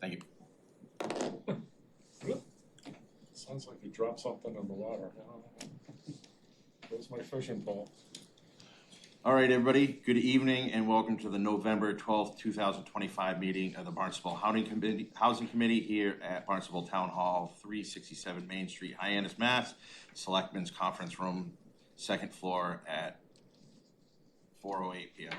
Thank you. Sounds like you dropped something in the water. Where's my fishing pole? All right, everybody, good evening and welcome to the November 12th, 2025 meeting of the Barnstable Housing Committee here at Barnstable Town Hall, 367 Main Street, Hyannis, Mass. Selectmen's Conference Room, second floor at 4:08 p.m.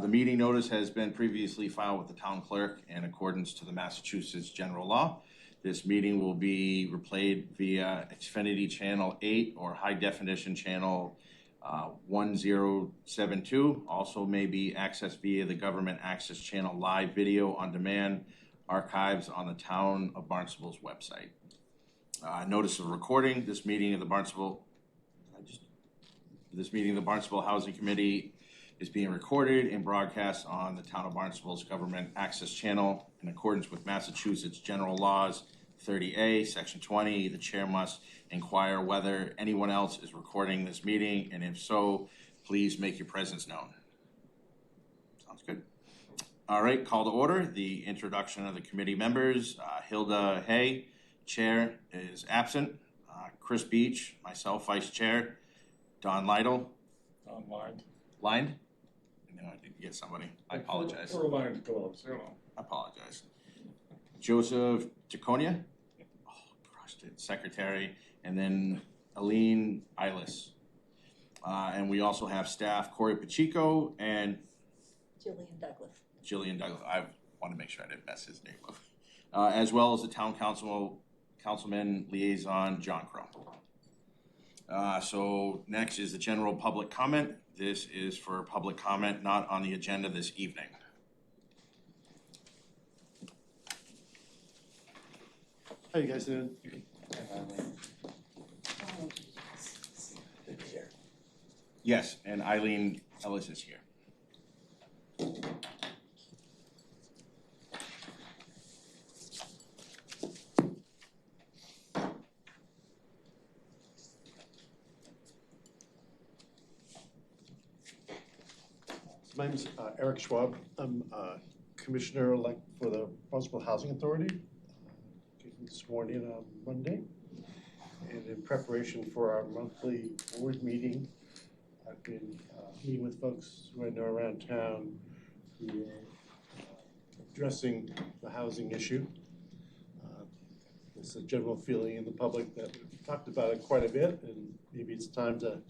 The meeting notice has been previously filed with the town clerk in accordance to the Massachusetts General Law. This meeting will be replayed via Xfinity Channel 8 or High Definition Channel 1072. Also may be accessed via the Government Access Channel live video on demand archives on the Town of Barnstable's website. Notice of recording this meeting of the Barnstable Housing Committee is being recorded and broadcast on the Town of Barnstable's Government Access Channel in accordance with Massachusetts General Laws 30A, Section 20. The chair must inquire whether anyone else is recording this meeting, and if so, please make your presence known. Sounds good. All right, call to order. The introduction of the committee members. Hilda Hay, chair, is absent. Chris Beach, myself, vice chair. Don Lytle. Online. Lined? No, I didn't get somebody. I apologize. We're aligned to gloves, you know. I apologize. Joseph Jaconia, crushed it, secretary, and then Aline Eilis. And we also have staff Corey Pacheco and Jillian Douglas. I want to make sure I didn't mess his name up. As well as the town councilman liaison, John Crow. So next is the general public comment. This is for public comment, not on the agenda this evening. How you guys doing? Yes, and Eileen Ellis is here. My name is Eric Schwab. I'm commissioner-elect for the Barnstable Housing Authority. Getting sworn in on Monday. And in preparation for our monthly board meeting, I've been meeting with folks who I know around town who are addressing the housing issue. There's a general feeling in the public that we've talked about it quite a bit, and maybe it's time to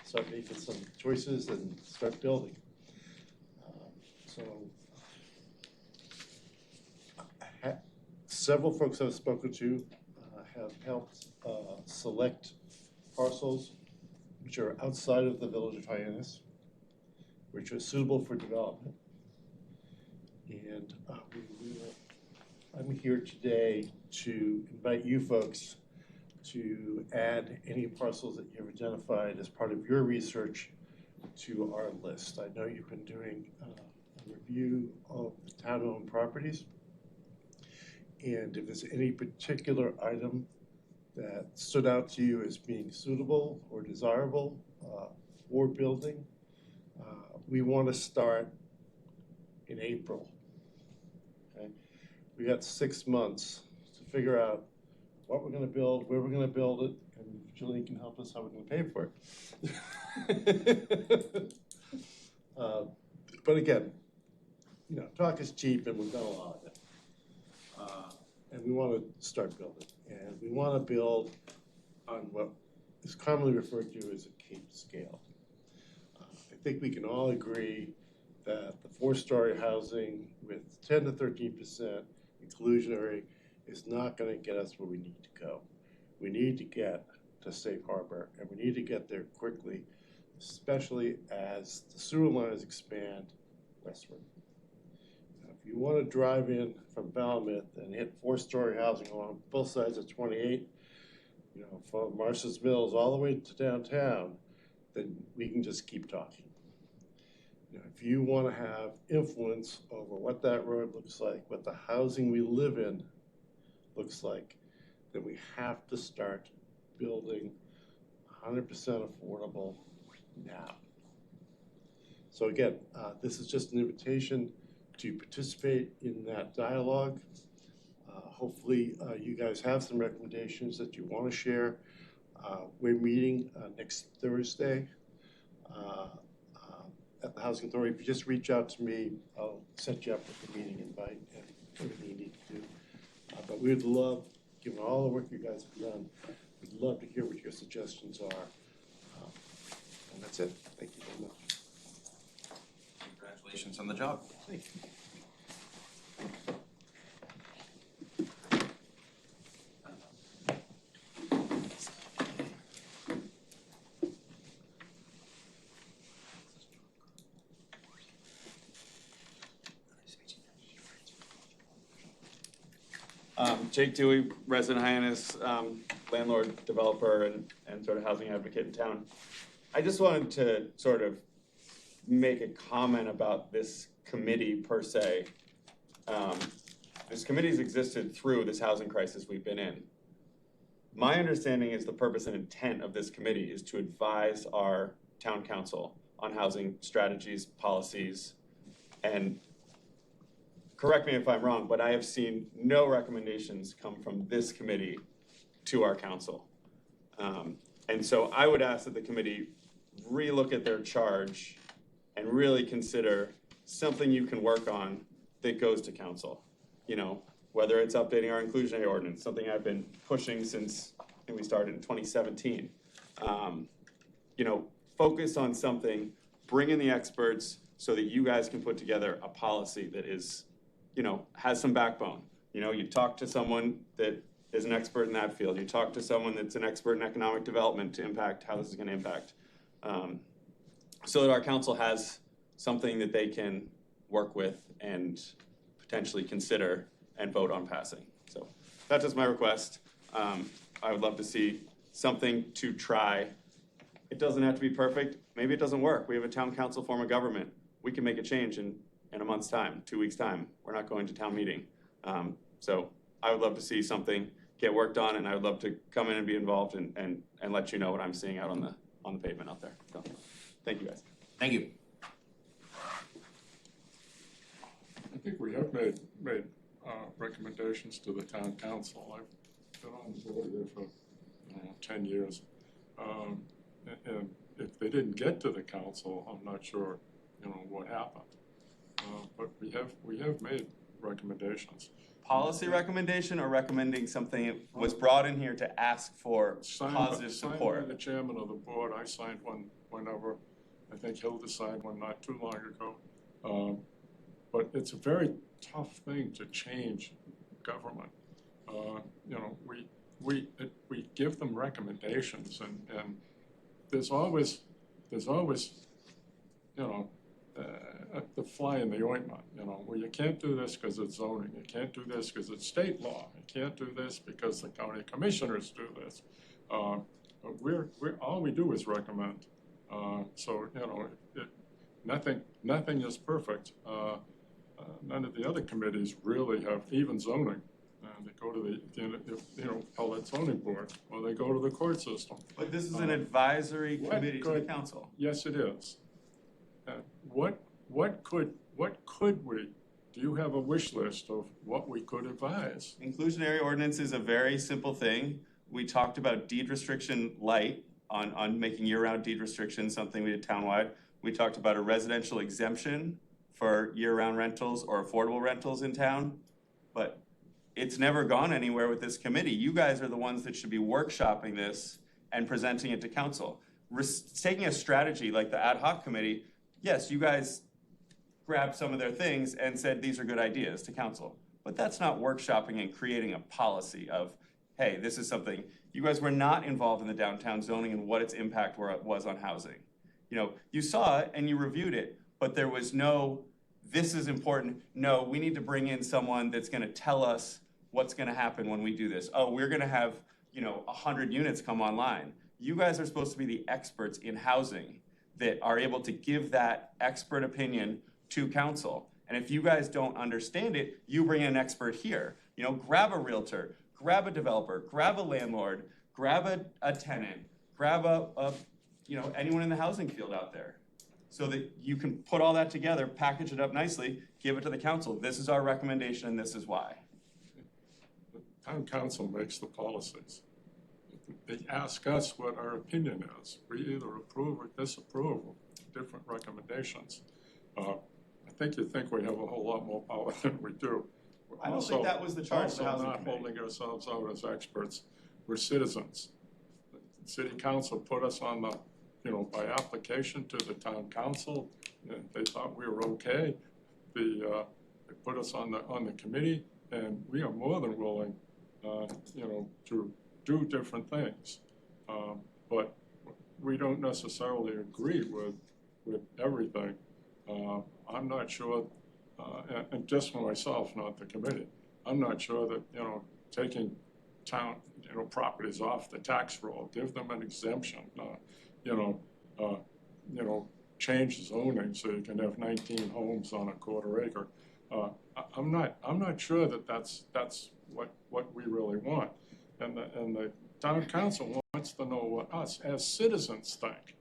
start making some choices and start building. Several folks I've spoken to have helped select parcels which are outside of the village of Hyannis, which are suitable for development. And I'm here today to invite you folks to add any parcels that you've identified as part of your research to our list. I know you've been doing a review of the town-owned properties. And if there's any particular item that stood out to you as being suitable or desirable for building, we want to start in April. Okay? We got 6 months to figure out what we're going to build, where we're going to build it, and Julie can help us how we're going to pay for it. But again, you know, talk is cheap, and we've done a lot of it. And we want to start building. And we want to build on what is commonly referred to as a Cape scale. I think we can all agree that the 4-story housing with 10 to 13% inclusionary is not going to get us where we need to go. We need to get to safe harbor, and we need to get there quickly, especially as the sewer lines expand westward. If you want to drive in from Falmouth and hit 4-story housing along both sides of 28, you know, from Marshall's Mills all the way to downtown, then we can just keep talking. You know, if you want to have influence over what that road looks like, what the housing we live in looks like, then we have to start building 100% affordable now. So again, this is just an invitation to participate in that dialogue. Hopefully, you guys have some recommendations that you want to share. We're meeting next Thursday at the Housing Authority. If you just reach out to me, I'll set you up with the meeting invite and everything you need to do. But we'd love, given all the work you guys have done, we'd love to hear what your suggestions are. And that's it. Thank you very much. Congratulations on the job. Thank you. Jake Dewey, resident Hyannis, landlord, developer, and sort of housing advocate in town. I just wanted to sort of make a comment about this committee per se. This committee's existed through this housing crisis we've been in. My understanding is the purpose and intent of this committee is to advise our town council on housing strategies, policies, and correct me if I'm wrong, but I have seen no recommendations come from this committee to our council. And so I would ask that the committee relook at their charge and really consider something you can work on that goes to council. You know, whether it's updating our inclusionary ordinance, something I've been pushing since I think we started in 2017. You know, focus on something, bring in the experts so that you guys can put together a policy that is, you know, has some backbone. You know, you talk to someone that is an expert in that field. You talk to someone that's an expert in economic development to impact how this is going to impact. So that our council has something that they can work with and potentially consider and vote on passing. So that's just my request. I would love to see something to try. It doesn't have to be perfect. Maybe it doesn't work. We have a town council form of government. We can make a change in a month's time, 2 weeks' time. We're not going to town meeting. So I would love to see something get worked on, and I would love to come in and be involved and let you know what I'm seeing out on the pavement out there. So, thank you guys. Thank you. I think we have made recommendations to the town council. I've been on the board there for 10 years. And if they didn't get to the council, I'm not sure, what happened. But we have made recommendations. Policy recommendation or recommending something that was brought in here to ask for positive support? Signed by the chairman of the board. I signed one whenever. I think Hilda signed one not too long ago. But it's a very tough thing to change government. We give them recommendations, and there's always the fly in the ointment. Well, you can't do this because it's zoning. You can't do this because it's state law. You can't do this because the county commissioners do this. But all we do is recommend. Nothing is perfect. None of the other committees really have even zoning. They go to the appellate zoning board, or they go to the court system. But this is an advisory committee to the council. Yes, it is. What could we? Do you have a wish list of what we could advise? Inclusionary ordinance is a very simple thing. We talked about deed restriction light on making year-round deed restriction something we did townwide. We talked about a residential exemption for year-round rentals or affordable rentals in town, but it's never gone anywhere with this committee. You guys are the ones that should be workshopping this and presenting it to council. Taking a strategy like the ad hoc committee, yes, you guys grabbed some of their things and said these are good ideas to council, but that's not workshopping and creating a policy of, hey, this is something. You guys were not involved in the downtown zoning and what its impact was on housing. You saw it and you reviewed it, but there was no, this is important. No, we need to bring in someone that's gonna tell us what's gonna happen when we do this. Oh, we're gonna have, 100 units come online. You guys are supposed to be the experts in housing that are able to give that expert opinion to council. And if you guys don't understand it, you bring in an expert here. Grab a realtor, grab a developer, grab a landlord, grab a tenant, grab anyone in the housing field out there. so that you can put all that together, package it up nicely, give it to the council. This is our recommendation and this is why. The town council makes the policies. They ask us what our opinion is. We either approve or disapprove of different recommendations. I think you think we have a whole lot more power than we do. We're I don't think that was the charge of the housing Also not committee. holding ourselves out as experts. We're citizens. The city council put us on the, by application to the town council, and they thought we were okay. They put us on the committee, and we are more than willing, to do different things. But we don't necessarily agree with everything. I'm not sure, and just for myself, not the committee, I'm not sure that, taking town, properties off the tax roll, give them an exemption, change zoning so you can have 19 homes on a quarter acre. I'm not sure that that's what we really want. And the town council wants to know what us as citizens think.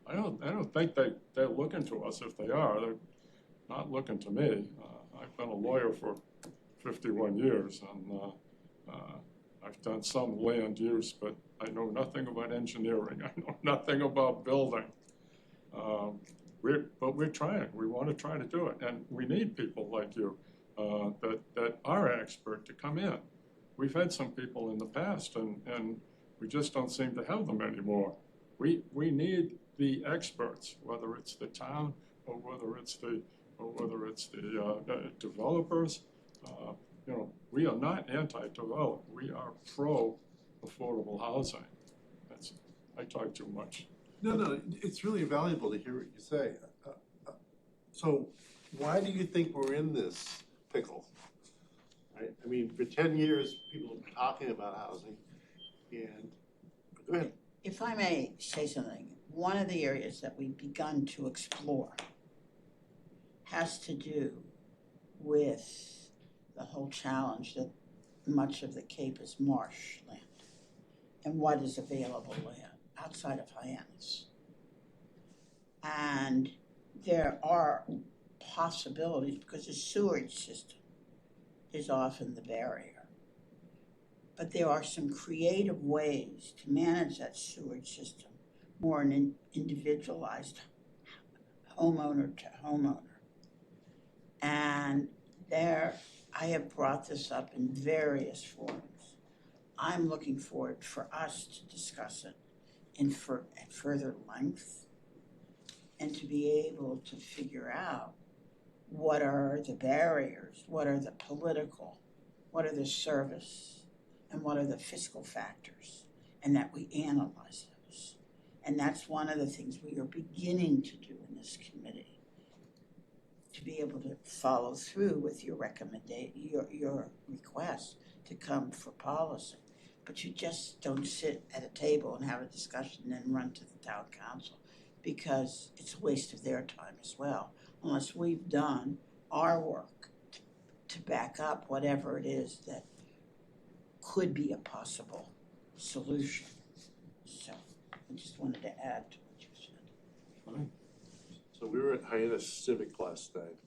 I don't think they're looking to us. If they are, they're not looking to me. I've been a lawyer for 51 years, and I've done some land use, but I know nothing about engineering. I know nothing about building. But we're trying. We want to try to do it, and we need people like you that are expert to come in. We've had some people in the past, and we just don't seem to have them anymore. We need the experts, whether it's the town or whether it's the developers. We are not anti-develop. We are pro-affordable housing. I talk too much. No, it's really valuable to hear what you say. So why do you think we're in this pickle? Right? I mean, for 10 years, people have been talking about housing, and go ahead. If I may say something, one of the areas that we've begun to explore has to do with the whole challenge that much of the Cape is marshland and what is available land outside of Hyannis. And there are possibilities because the sewage system is often the barrier. But there are some creative ways to manage that sewage system more in an individualized homeowner to homeowner. And there, I have brought this up in various forums. I'm looking forward for us to discuss it at further length and to be able to figure out what are the barriers, what are the political, what are the service, and what are the fiscal factors, and that we analyze those. And that's one of the things we are beginning to do in this committee, to be able to follow through with your your request to come for policy. But you just don't sit at a table and have a discussion and then run to the town council, because it's a waste of their time as well, unless we've done our work to back up whatever it is that could be a possible solution. So I just wanted to add to what you said. Fine. So we were at Hyannis Civic last night,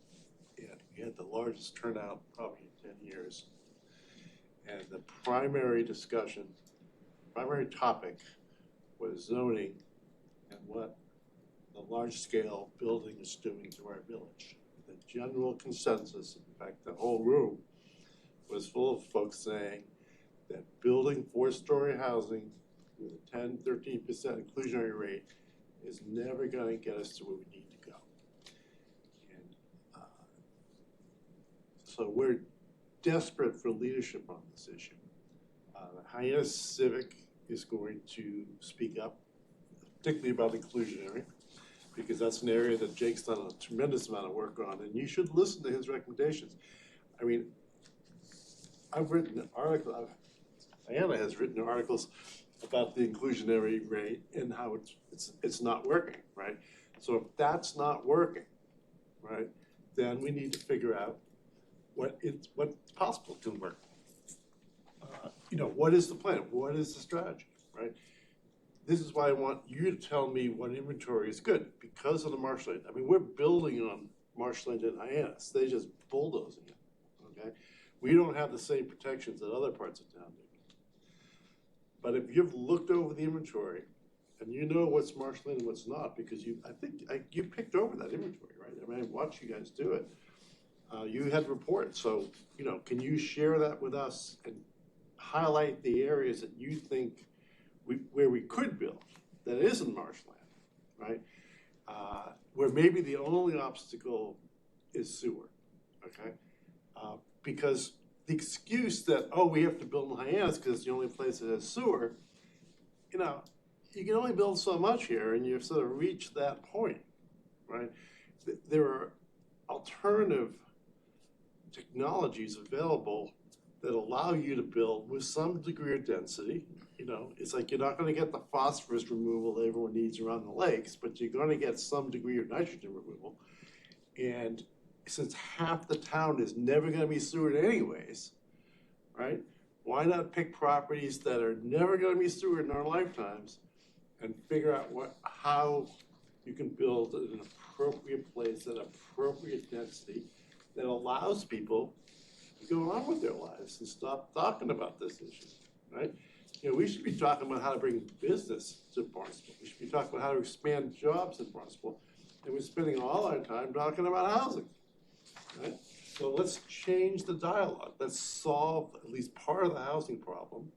and we had the largest turnout probably in 10 years. And the primary topic was zoning and what the large-scale building is doing to our village. The general consensus, in fact, the whole room was full of folks saying that building 4-story housing with a 10-13% inclusionary rate is never going to get us to where we need to go. And so we're desperate for leadership on this issue. The Hyannis Civic is going to speak up, particularly about inclusionary, because that's an area that Jake's done a tremendous amount of work on, and you should listen to his recommendations. I mean, I've written an article, Diana has written articles about the inclusionary rate and how it's not working, right? So if that's not working, right, then we need to figure out what's possible to work. What is the plan? What is the strategy, right? this is why I want you to tell me what inventory is good, because of the marshland. I mean, we're building on marshland in Hyannis, they just bulldozing it, okay? We don't have the same protections that other parts of town do. But if you've looked over the inventory, and you know what's marshland and what's not, because you picked over that inventory, right? I mean, I watched you guys do it. You had reports, so, can you share that with us and highlight the areas that you think where we could build that isn't marshland, right? Where maybe the only obstacle is sewer, okay? Because the excuse that, we have to build in Hyannis because it's the only place that has sewer, you can only build so much here, and you've sort of reached that point, right? There are alternative technologies available that allow you to build with some degree of density. It's like you're not going to get the phosphorus removal that everyone needs around the lakes, but you're going to get some degree of nitrogen removal. And since half the town is never going to be sewered anyways, right? Why not pick properties that are never going to be sewered in our lifetimes and figure out how you can build an appropriate place at appropriate density that allows people to go on with their lives and stop talking about this issue, right? We should be talking about how to bring business to Barnstable. We should be talking about how to expand jobs in Barnstable. And we're spending all our time talking about housing, right? So let's change the dialogue. Let's solve at least part of the housing problem.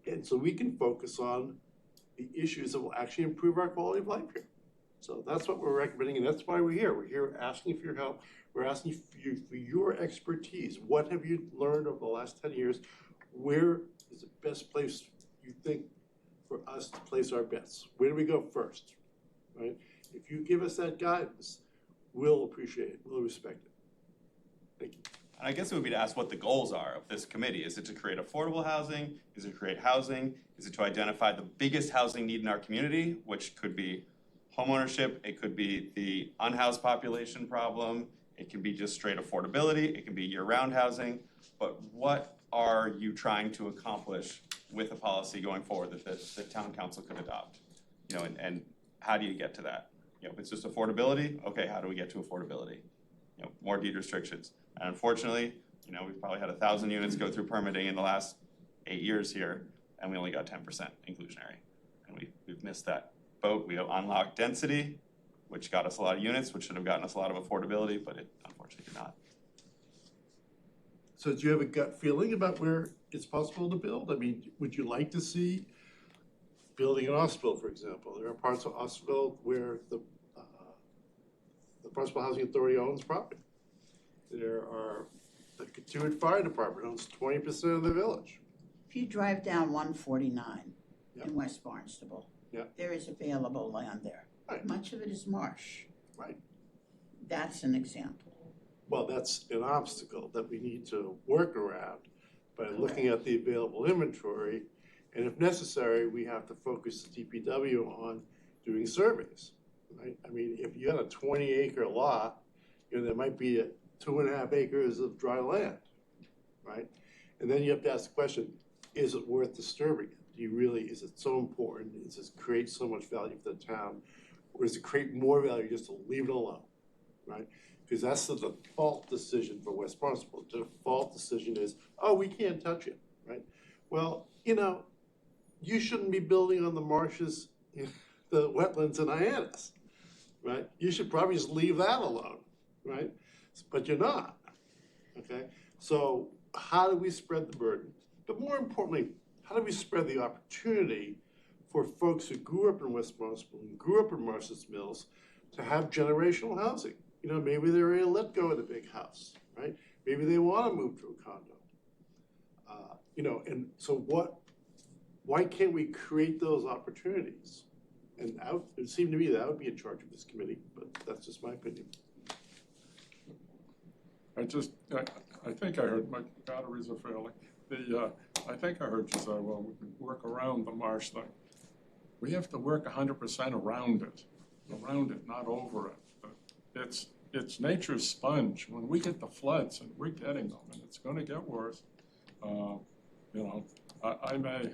And so we can focus on the issues that will actually improve our quality of life here. So that's what we're recommending, and that's why we're here. We're here asking for your help. We're asking for your expertise. What have you learned over the last 10 years? Where is the best place you think for us to place our bets? Where do we go first, right? If you give us that guidance, we'll appreciate it, we'll respect it. Thank you. And I guess it would be to ask what the goals are of this committee. Is it to create affordable housing? Is it to create housing? Is it to identify the biggest housing need in our community, which could be homeownership, it could be the unhoused population problem, it can be just straight affordability, it can be year-round housing, but what are you trying to accomplish with a policy going forward that the town council could adopt? And how do you get to that? If it's just affordability, okay, how do we get to affordability? More deed restrictions. And unfortunately, we've probably had 1,000 units go through permitting in the last 8 years here, and we only got 10% inclusionary. And we've missed that boat. We unlocked density, which got us a lot of units, which should have gotten us a lot of affordability, but it unfortunately did not. So do you have a gut feeling about where it's possible to build? I mean, would you like to see building in Austell, for example? There are parts of Austell where the Barnstable Housing Authority owns property. The Katuitt Fire Department owns 20% of the village. If you drive down 149 Yep. in West Barnstable, Yep. there is available land there. Right. Much of it is marsh. Right. That's an example. Well, that's an obstacle that we need to work around by looking at the available inventory. And if necessary, we have to focus the DPW on doing surveys, right? I mean, if you had a 20-acre lot, there might be 2.5 acres of dry land, right? And then you have to ask the question, is it worth disturbing it? Is it so important? Does it create so much value for the town? Or does it create more value just to leave it alone, right? Because that's the default decision for West Barnstable. The default decision is, we can't touch it, right? Well, you shouldn't be building on the marshes, the wetlands in Hyannis, right? You should probably just leave that alone, right? But you're not, okay? So how do we spread the burden? But more importantly, how do we spread the opportunity for folks who grew up in West Barnstable and grew up in Marshall's Mills to have generational housing? Maybe they're ready to let go of the big house, right? Maybe they want to move to a condo. And so why can't we create those opportunities? And it would seem to me that I would be in charge of this committee, but that's just my opinion. I think I heard, my batteries are failing. I think I heard you say, well, we can work around the marsh thing. We have to work 100% around it, not over it. It's nature's sponge. When we get the floods, and we're getting them, and it's going to get worse, I may,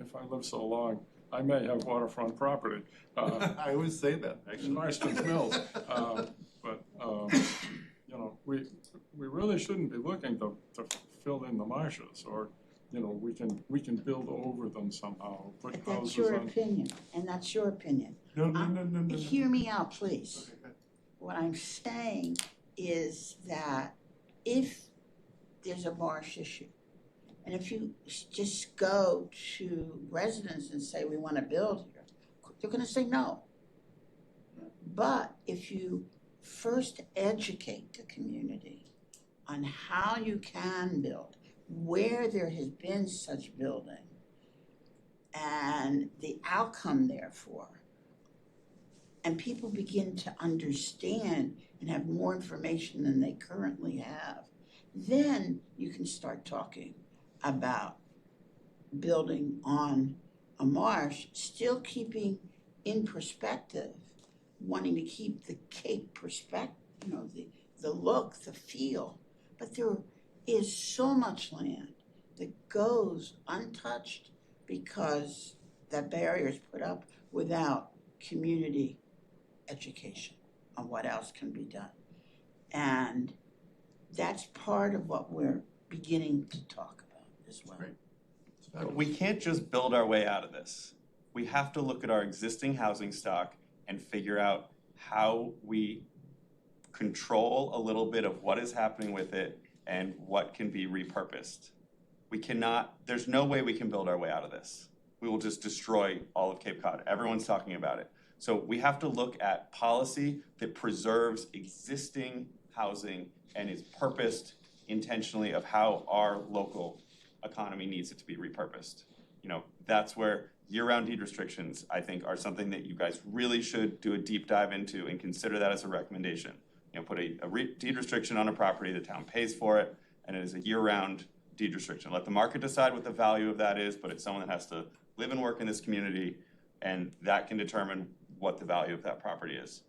if I live so long, I may have waterfront property. I always say that, actually. Marston's Mills, but, you know, we really shouldn't be looking to fill in the marshes, or, you know, we can build over them somehow, put But that's houses your on. opinion, and that's your opinion. No. Hear me out, please. Okay, go ahead. What I'm saying is that if there's a marsh issue, and if you just go to residents and say, we want to build here, they're going to say no. But if you first educate the community on how you can build, where there has been such building, and the outcome therefore, and people begin to understand and have more information than they currently have, then you can start talking about building on a marsh, still keeping in perspective, wanting to keep the Cape perspective, you know, the look, the feel. But there is so much land that goes untouched because that barrier is put up without community education on what else can be done. And that's part of what we're beginning to talk about as well. Great. We can't just build our way out of this. We have to look at our existing housing stock and figure out how we control a little bit of what is happening with it and what can be repurposed. We cannot, there's no way we can build our way out of this. We will just destroy all of Cape Cod. Everyone's talking about it. So we have to look at policy that preserves existing housing and is purposed intentionally of how our local economy needs it to be repurposed. You know, that's where year-round deed restrictions, I think, are something that you guys really should do a deep dive into and consider that as a recommendation. You know, put a deed restriction on a property, the town pays for it, and it is a year-round deed restriction. Let the market decide what the value of that is, but it's someone that has to live and work in this community, and that can determine what the value of that property is.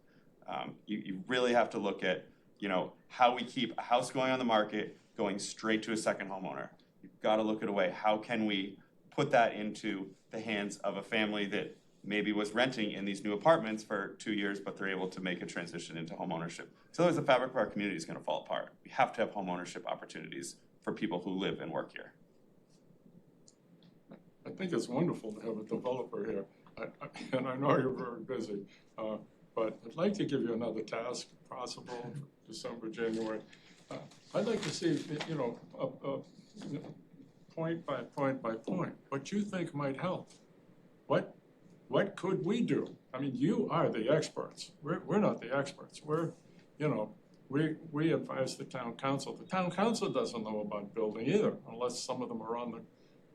You really have to look at, you know, how we keep a house going on the market going straight to a second homeowner. You've got to look at a way, how can we put that into the hands of a family that maybe was renting in these new apartments for 2 years, but they're able to make a transition into homeownership. So otherwise the fabric of our community is going to fall apart. We have to have homeownership opportunities for people who live and work here. I think it's wonderful to have a developer here, and I know you're very busy, but I'd like to give you another task, if possible, for December, January. I'd like to see, you know, point by point by point, what you think might help. What could we do? I mean, you are the experts. We're not the experts. We're, you know, we advise the town council. The town council doesn't know about building either, unless some of them are on the,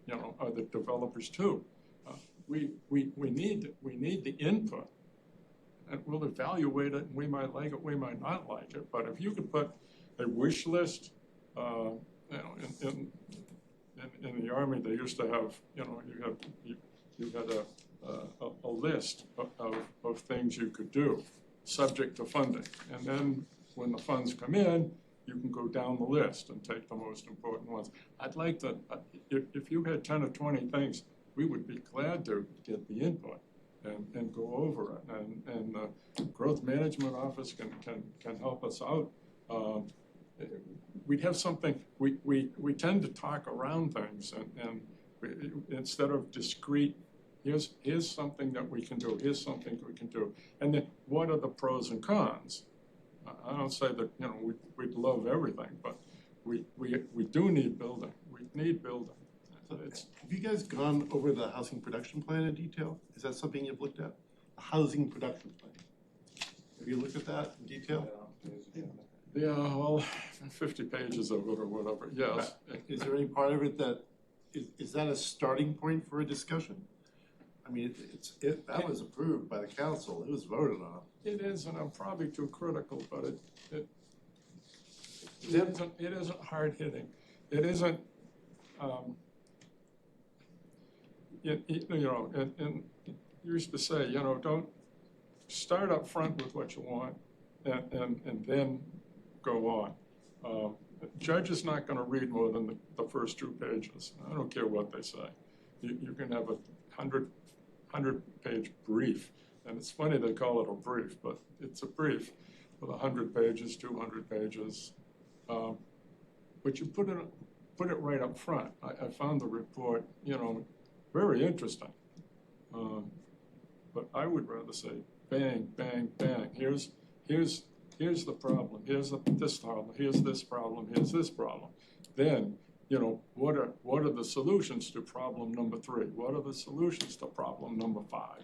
you know, are the developers too. We need the input, and we'll evaluate it. And we might like it, we might not like it. But if you could put a wish list, you know, in the Army, they used to have, you know, you had a list of things you could do, subject to funding. And then when the funds come in, you can go down the list and take the most important ones. I'd like to, if you had 10 or 20 things, we would be glad to get the input and go over it. And the Growth Management Office can help us out. We'd have something, we tend to talk around things and instead of discrete, here's something that we can do, here's something we can do. And then what are the pros and cons? I don't say that, you know, we'd love everything, but we do need building. We need building. Have you guys gone over the housing production plan in detail? Is that something you've looked at? The housing production plan. Have you looked at that in detail? Yeah, well, 50 pages of it or whatever, yes. Is there any part of it that, is that a starting point for a discussion? I mean, that was approved by the council, it was voted on. It is, and I'm probably too critical, but it isn't hard hitting. It isn't, you know, and you used to say, you know, don't start up front with what you want and then go on. Judge is not going to read more than the first 2 pages. I don't care what they say. you can have a 100-page brief. And it's funny they call it a brief, but it's a brief with 100 pages, 200 pages. But you put it right up front. I found the report, very interesting. But I would rather say, bang, bang, bang. Here's the problem. Here's this problem. Here's this problem. Here's this problem. Then, what are the solutions to problem number 3? What are the solutions to problem number 5?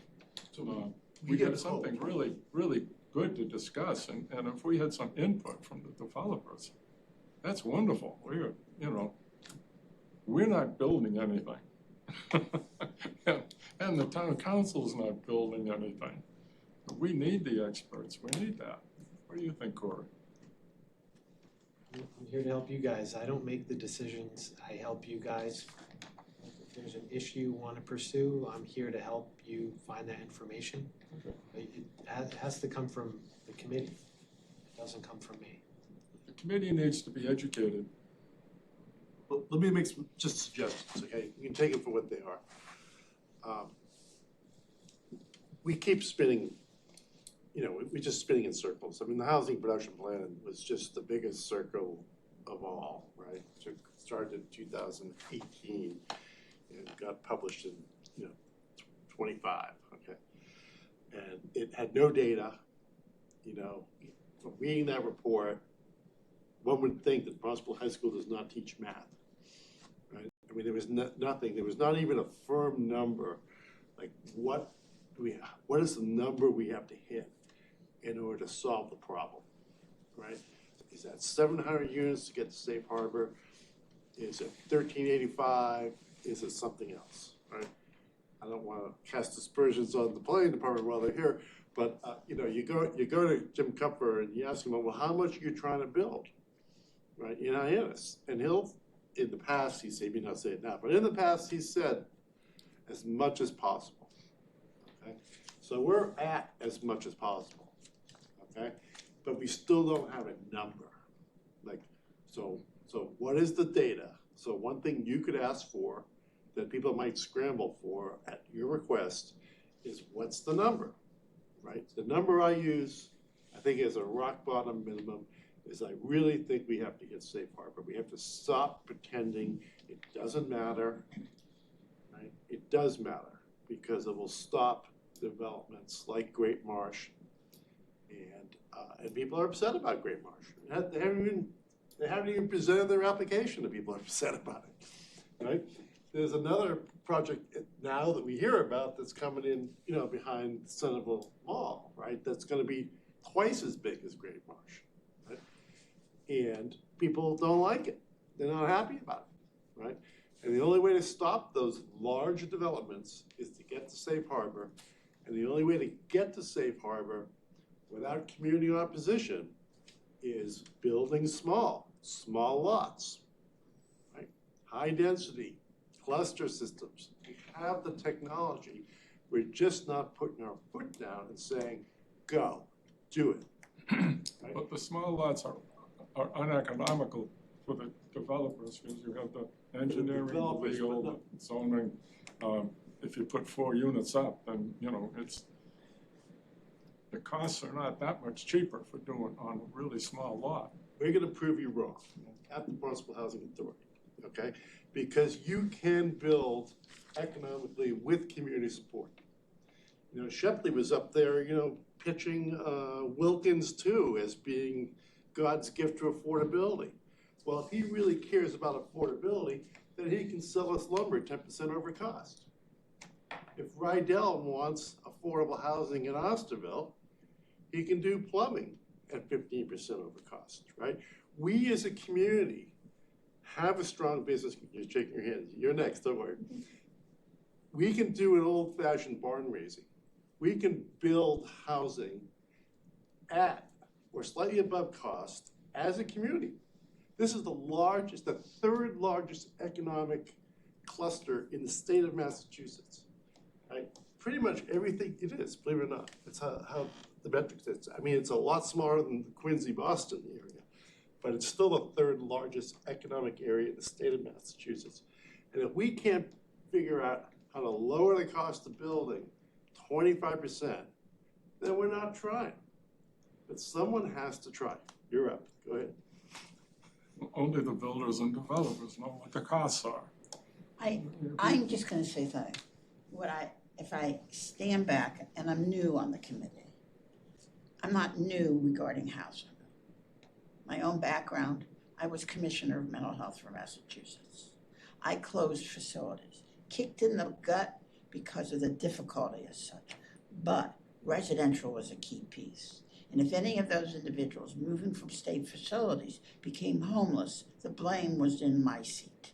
So We got something really, really good to discuss, and if we had some input from the developers, that's wonderful. We're not building anything. And the town council's not building anything. We need the experts, we need that. What do you think, Corey? I'm here to help you guys. I don't make the decisions. I help you guys. If there's an issue you want to pursue, I'm here to help you find that information. Okay. It has to come from the committee. It doesn't come from me. The committee needs to be educated. Well, let me make some just suggestions, okay? You can take them for what they are. We keep spinning, we're just spinning in circles. I mean, the housing production plan was just the biggest circle of all, right? It started in 2018 and got published in, 25, okay? And it had no data, from reading that report, one would think that Barnstable High School does not teach math, right? I mean, there was nothing, there was not even a firm number, like what is the number we have to hit in order to solve the problem, right? Is that 700 units to get to safe harbor? Is it 1385? Is it something else, right? I don't want to cast aspersions on the planning department while they're here, but you go to Jim Kupfer and you ask him, well, how much are you trying to build, right? In Hyannis, and he'll, in the past, he said, maybe not say it now, but in the past, he said as much as possible. Okay, so we're at as much as possible. Okay, but we still don't have a number. Like, so what is the data? So one thing you could ask for that people might scramble for at your request is what's the number, right? The number I use, I think as a rock bottom minimum, is I really think we have to get safe harbor. We have to stop pretending it doesn't matter, right? It does matter because it will stop developments like Great Marsh, and people are upset about Great Marsh. They haven't even presented their application, and people are upset about it, right? There's another project now that we hear about that's coming in, behind Centerville Mall, right? That's going to be twice as big as Great Marsh, right? And people don't like it. They're not happy about it, right? And the only way to stop those large developments is to get to safe harbor. And the only way to get to safe harbor without community opposition is building small lots, right? High density, cluster systems. We have the technology. We're just not putting our foot down and saying, go, do it. Right? But the small lots are uneconomical for the developers because you have the engineering, the legal, the zoning. If you put 4 units up, then, the costs are not that much cheaper for doing on a really small lot. We're going to prove you wrong at the Barnstable Housing Authority, okay? Because you can build economically with community support. Shepley was up there, pitching Wilkins too as being God's gift to affordability. Well, if he really cares about affordability, then he can sell us lumber 10% over cost. If Rydell wants affordable housing in Osterville, he can do plumbing at 15% over cost, right? We as a community have a strong business. You're shaking your hands. You're next, don't worry. We can do an old-fashioned barn raising. We can build housing at or slightly above cost as a community. This is the third largest economic cluster in the state of Massachusetts. Right? Pretty much everything it is, believe it or not. It's how the metrics is. I mean, it's a lot smaller than the Quincy, Boston area, but it's still the third largest economic area in the state of Massachusetts. And if we can't figure out how to lower the cost of building 25%, then we're not trying. But someone has to try. You're up. Go ahead. Only the builders and developers know what the costs are. I'm just gonna say something. If I stand back, and I'm new on the committee, I'm not new regarding housing. My own background, I was Commissioner of Mental Health for Massachusetts. I closed facilities, kicked in the gut because of the difficulty as such, but residential was a key piece. And if any of those individuals moving from state facilities became homeless, the blame was in my seat.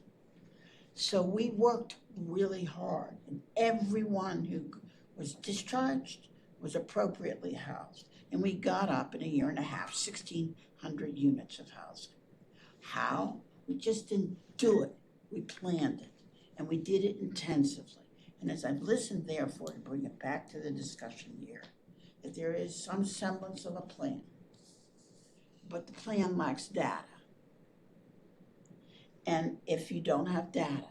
So we worked really hard, and everyone who was discharged was appropriately housed. And we got up in a year and a half, 1,600 units of housing. How? We just didn't do it. We planned it, and we did it intensively. And as I've listened, therefore, to bring it back to the discussion here, that there is some semblance of a plan, but the plan lacks data. And if you don't have data,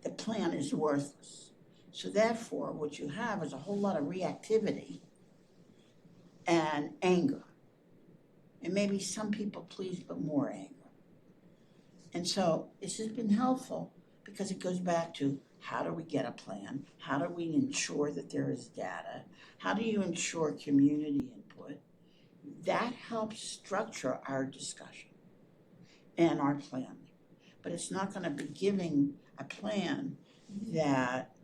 the plan is worthless. So therefore, what you have is a whole lot of reactivity and anger. And maybe some people pleased, but more anger. And so this has been helpful because it goes back to how do we get a plan? How do we ensure that there is data? How do you ensure community input? That helps structure our discussion and our planning. But it's not going to be giving a plan that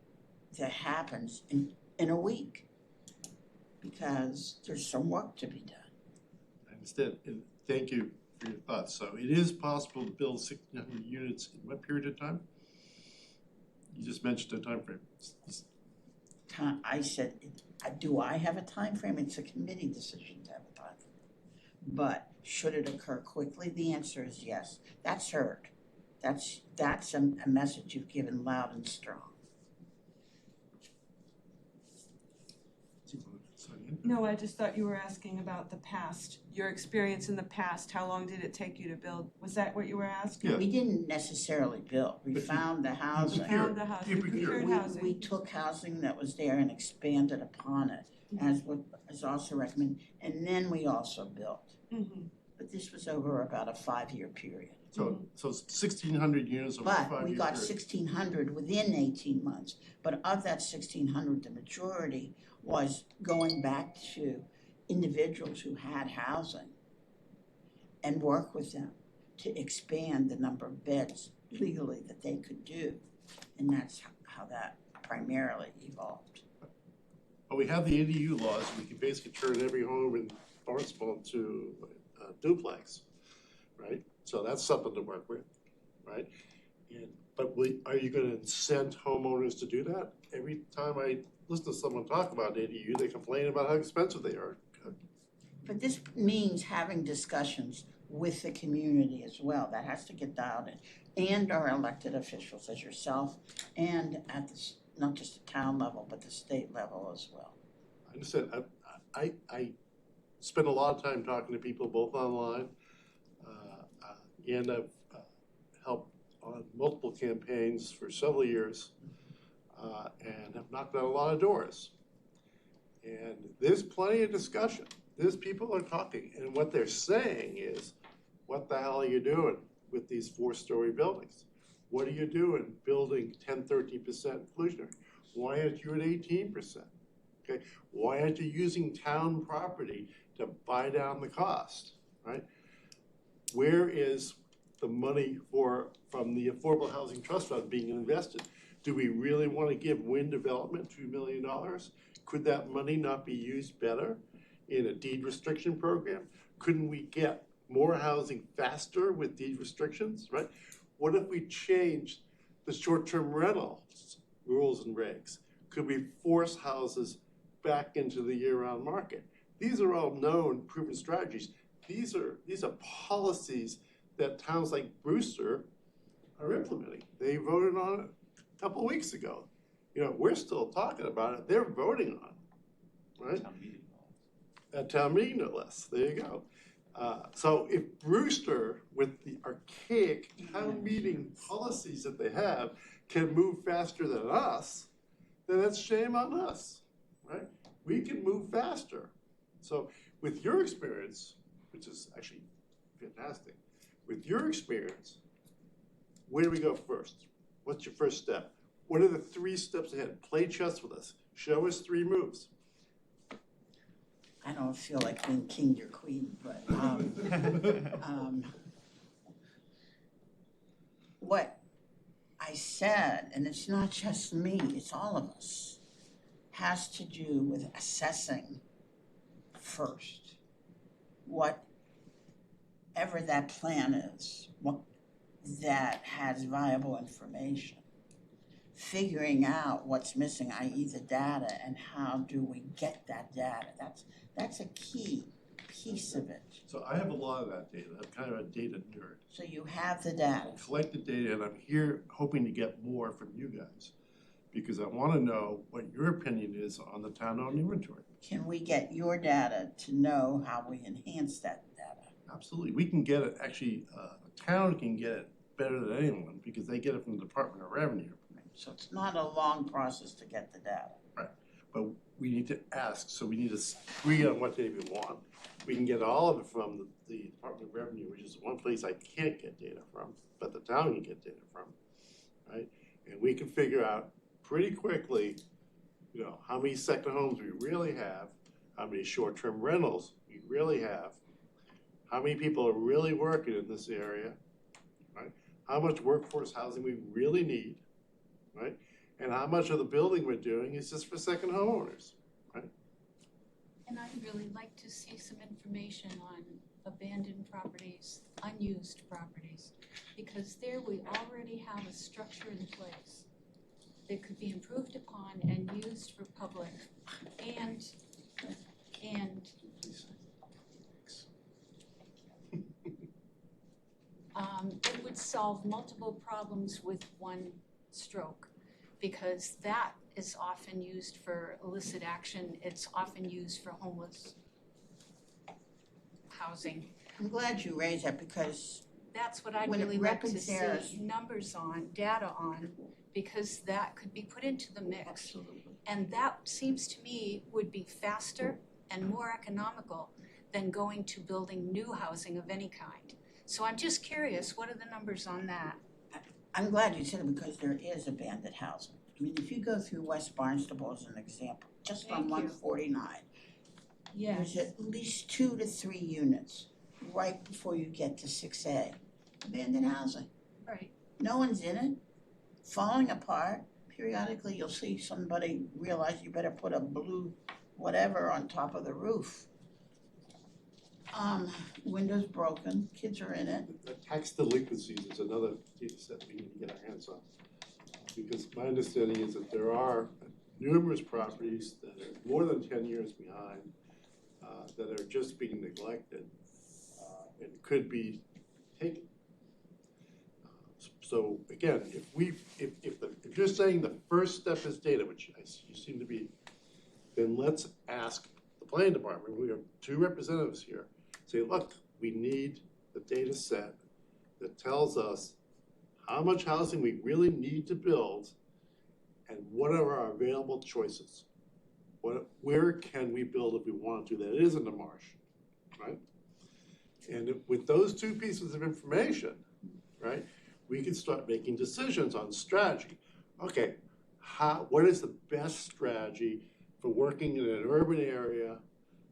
happens in a week because there's some work to be done. I understand, and thank you for your thoughts. So it is possible to build 1,600 units in what period of time? You just mentioned a time frame. I said, do I have a time frame? It's a committee decision to have a time frame. But should it occur quickly? The answer is yes. That's heard. That's a message you've given loud and strong. No, I just thought you were asking about the past, your experience in the past. How long did it take you to build? Was that what you were asking? Yeah. We didn't necessarily build. We found the housing. Found the housing, procured housing. We took housing that was there and expanded upon it, as what is also recommended, and then we also built. Mm-hmm. But this was over about a 5-year period. So 1,600 units over a 5-year period. But we got 1,600 within 18 months. But of that 1,600, the majority was going back to individuals who had housing and work with them to expand the number of beds legally that they could do. And that's how that primarily evolved. Well, we have the ADU laws. We can basically turn every home in Barnstable to duplex, right? So that's something to work with, right? But are you going to incent homeowners to do that? Every time I listen to someone talk about ADU, they complain about how expensive they are. But this means having discussions with the community as well. That has to get dialed in. And our elected officials, as yourself, and at the, not just the town level, but the state level as well. I understand. I spend a lot of time talking to people both online and I've helped on multiple campaigns for several years and have knocked on a lot of doors. And there's plenty of discussion. There's people are talking, and what they're saying is, what the hell are you doing with these 4-story buildings? What are you doing building 10, 13% inclusionary? Why aren't you at 18%? Okay, why aren't you using town property to buy down the cost, right? Where is the money from the Affordable Housing Trust Fund being invested? Do we really want to give wind development $2 million? Could that money not be used better in a deed restriction program? Couldn't we get more housing faster with deed restrictions, right? What if we changed the short-term rental rules and regs? Could we force houses back into the year-round market? These are all known, proven strategies. These are policies that towns like Brewster are implementing. They voted on it a couple of weeks ago. You know, we're still talking about it. They're voting on it, right? At town meeting, no less. There you go. So if Brewster, with the archaic town meeting policies that they have can move faster than us, then that's shame on us, right? We can move faster. So with your experience, which is actually fantastic, with your experience, where do we go first? What's your first step? What are the 3 steps ahead? Play chess with us. Show us 3 moves. I don't feel like being king or queen, but what I said, and it's not just me, it's all of us, has to do with assessing first whatever that plan is, what that has viable information, figuring out what's missing, i.e. the data, and how do we get that data. That's a key piece of it. So I have a lot of that data. I'm kind of a data nerd. So you have the data. I collect the data, and I'm here hoping to get more from you guys, because I want to know what your opinion is on the town-owned inventory. Can we get your data to know how we enhance that data? Absolutely. We can get it, actually, the town can get it better than anyone, because they get it from the Department of Revenue. So it's not a long process to get the data. But we need to ask, so we need to agree on what data we want. We can get all of it from the Department of Revenue, which is one place I can't get data from, but the town can get data from, right? And we can figure out pretty quickly, you know, how many second homes we really have, how many short-term rentals we really have, how many people are really working in this area, right? How much workforce housing we really need, right? And how much of the building we're doing is just for second homeowners, right? And I'd really like to see some information on abandoned properties, unused properties, because there we already have a structure in place that could be improved upon and used for public and it would solve multiple problems with one stroke, because that is often used for illicit action. It's often used for homeless housing. I'm glad you raised that, because That's what I'd when it really like to see represents- numbers on, data on, because that could be put into the mix. absolutely. And that seems to me would be faster and more economical than going to building new housing of any kind. So I'm just curious, what are the numbers on that? I'm glad you said it, because there is abandoned housing. I mean, if you go through West Barnstable as an example, just on Thank you. 149, Yes. there's at least 2 to 3 units right before you get to 6A. Abandoned housing. Right. No one's in it, falling apart. Periodically, you'll see somebody realize you better put a blue whatever on top of the roof. Windows broken, kids are in it. The tax delinquencies is another data set we need to get our hands on. Because my understanding is that there are numerous properties that are more than 10 years behind, that are just being neglected, and could be taken. So again, if you're saying the first step is data, which you seem to be, then let's ask the planning department. We have 2 representatives here. Say, look, we need the data set that tells us how much housing we really need to build and what are our available choices. Where can we build if we want to that isn't a marsh, right? And with those 2 pieces of information, right, we can start making decisions on strategy. Okay, what is the best strategy for working in an urban area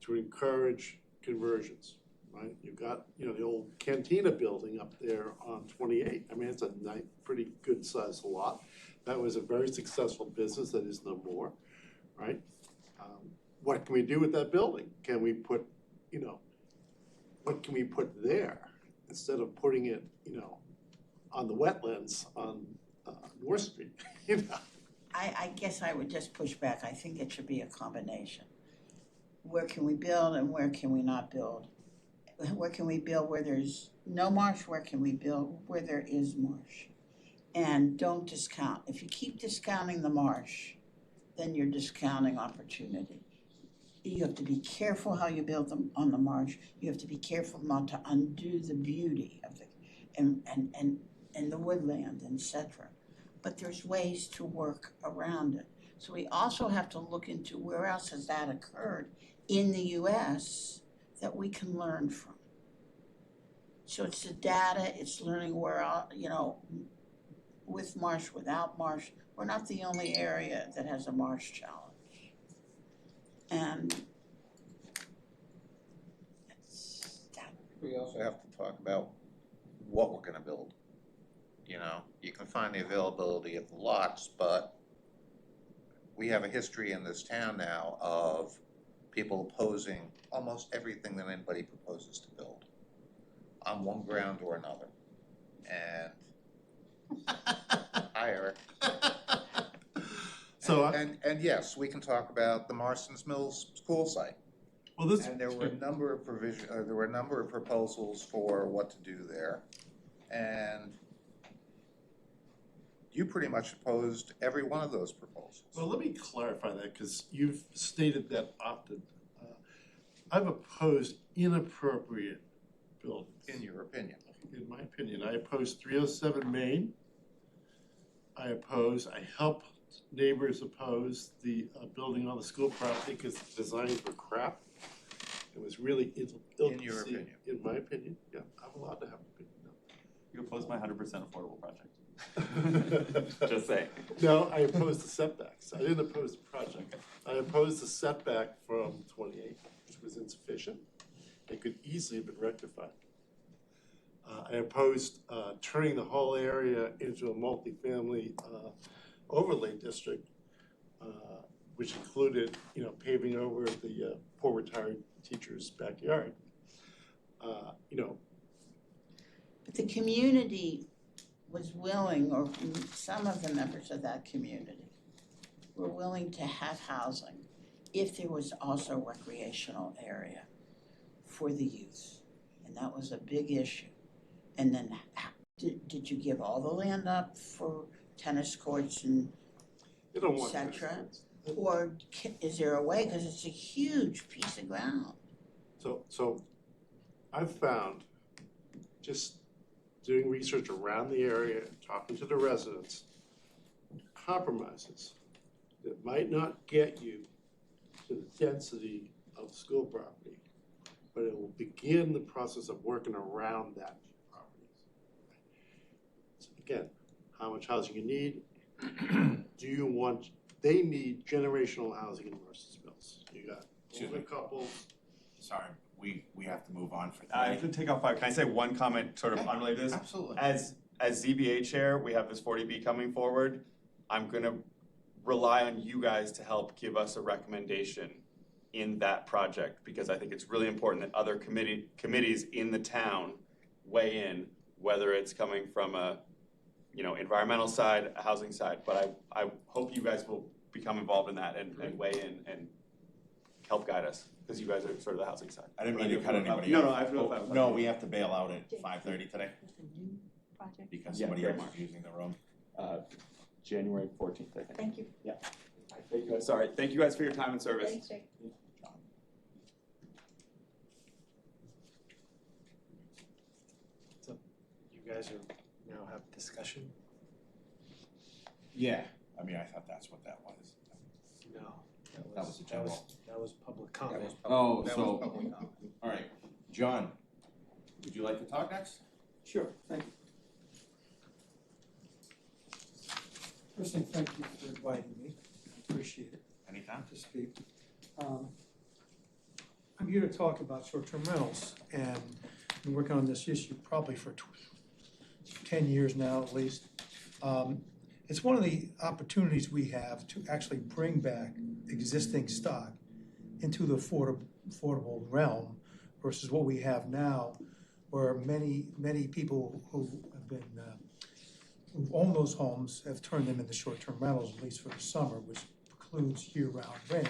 to encourage conversions, right? You've got, the old Cantina building up there on 28. I mean, it's a nice, pretty good sized lot. That was a very successful business that is no more, right? What can we do with that building? Can we put, what can we put there instead of putting it, on the wetlands on North Street? I guess I would just push back. I think it should be a combination. Where can we build and where can we not build? Where can we build where there's no marsh? Where can we build where there is marsh? And don't discount. If you keep discounting the marsh, then you're discounting opportunity. You have to be careful how you build them on the marsh. You have to be careful not to undo the beauty of it. And and the woodland, etc. But there's ways to work around it. So we also have to look into where else has that occurred in the US that we can learn from. So it's the data, it's learning where, with marsh, without marsh. We're not the only area that has a marsh challenge. And it's that. We also have to talk about what we're gonna build. You know, you can find the availability of the lots, but we have a history in this town now of people opposing almost everything that anybody proposes to build on one ground or another. And hi, Eric. So, And yes, we can talk about the Marston's Mills school site. well, this. And there were a number of there were a number of proposals for what to do there. And you pretty much opposed every one of those proposals. Well, let me clarify that, because you've stated that often. I've opposed inappropriate buildings. In your opinion. In my opinion, I opposed 307 Main. I helped neighbors oppose the building on the school property because the designs were crap. It was really ill In your opinion. In my opinion, yeah, I'm allowed to have an opinion. You oppose my 100% affordable project. Just saying. No, I opposed the setbacks. I didn't oppose the project. I opposed the setback from 28, which was insufficient. It could easily have been rectified. I opposed turning the whole area into a multifamily overlay district, which included, paving over the poor retired teacher's backyard. But the community was willing, or some of the members of that community were willing to have housing if there was also a recreational area for the youth. And that was a big issue. And then did you give all the land up for tennis courts and You don't want et tennis cetera? courts. Or is there a way, because it's a huge piece of ground? So I've found, just doing research around the area, talking to the residents, compromises that might not get you to the density of school property, but it will begin the process of working around that property. So again, how much housing you need, they need generational housing in Marston's Mills. You got Excuse older me. couples. Sorry, we have to move on for I today. have to take off 5. Can I say one comment sort of unrelated to this? Absolutely. As ZBA chair, we have this 40B coming forward. I'm gonna rely on you guys to help give us a recommendation in that project, because I think it's really important that other committees in the town weigh in, whether it's coming from a, environmental side, a housing side, but I hope you guys will become involved in that and weigh in and help guide us, because you guys are sort of the housing side. I didn't mean to cut anybody No, off. I feel that. No, we have to bail out at 5:30 today Project. because Yeah, somebody very else is much. using the room. January 14th, I think. Thank you. Thank you guys, sorry, thank you guys for your time and service. Thanks, Jake. You guys are now have discussion? Yeah, I mean, I thought that's what that was. No. That was the general. That was public comment. Oh, That so- was public comment. All right, John, would you like to talk next? Sure, thank you. First thing, thank you for inviting me, I appreciate it, Anytime. to speak. I'm here to talk about short-term rentals, and I've been working on this issue probably for 10 years now at least. It's one of the opportunities we have to actually bring back existing stock into the affordable realm versus what we have now, where many people who have been, who own those homes have turned them into short-term rentals, at least for the summer, which precludes year-round rent.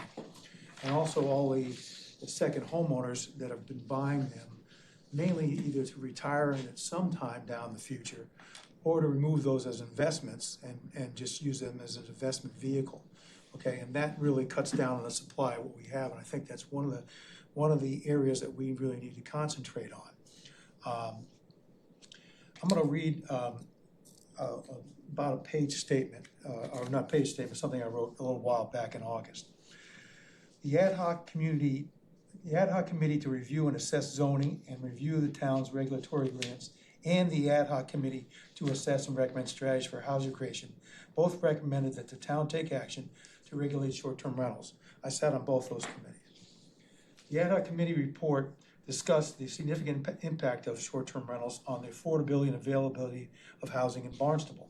And also all the second homeowners that have been buying them, mainly either to retire at some time down the future, or to remove those as investments and just use them as an investment vehicle. Okay, and that really cuts down on the supply of what we have, and I think that's one of the areas that we really need to concentrate on. I'm gonna read about a page statement, or not page statement, something I wrote a little while back in August. The ad hoc committee to review and assess zoning and review the town's regulatory agreements, and the ad hoc committee to assess and recommend strategies for housing creation, both recommended that the town take action to regulate short-term rentals. I sat on both those committees. The ad hoc committee report discussed the significant impact of short-term rentals on the affordability and availability of housing in Barnstable.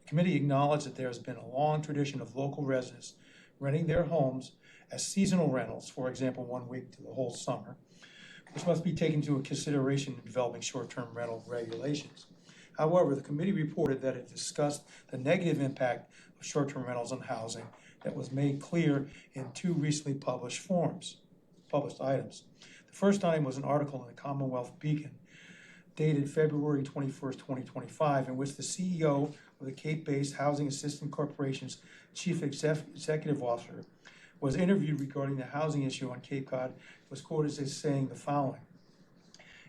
The committee acknowledged that there has been a long tradition of local residents renting their homes as seasonal rentals, for example, 1 week to the whole summer, which must be taken into consideration in developing short-term rental regulations. However, the committee reported that it discussed the negative impact of short-term rentals on housing that was made clear in 2 recently published items. The first item was an article in the Commonwealth Beacon dated February 21st, 2025, in which the CEO of the Cape-based Housing Assistance Corporation's Chief Executive Officer was interviewed regarding the housing issue on Cape Cod, was quoted as saying the following: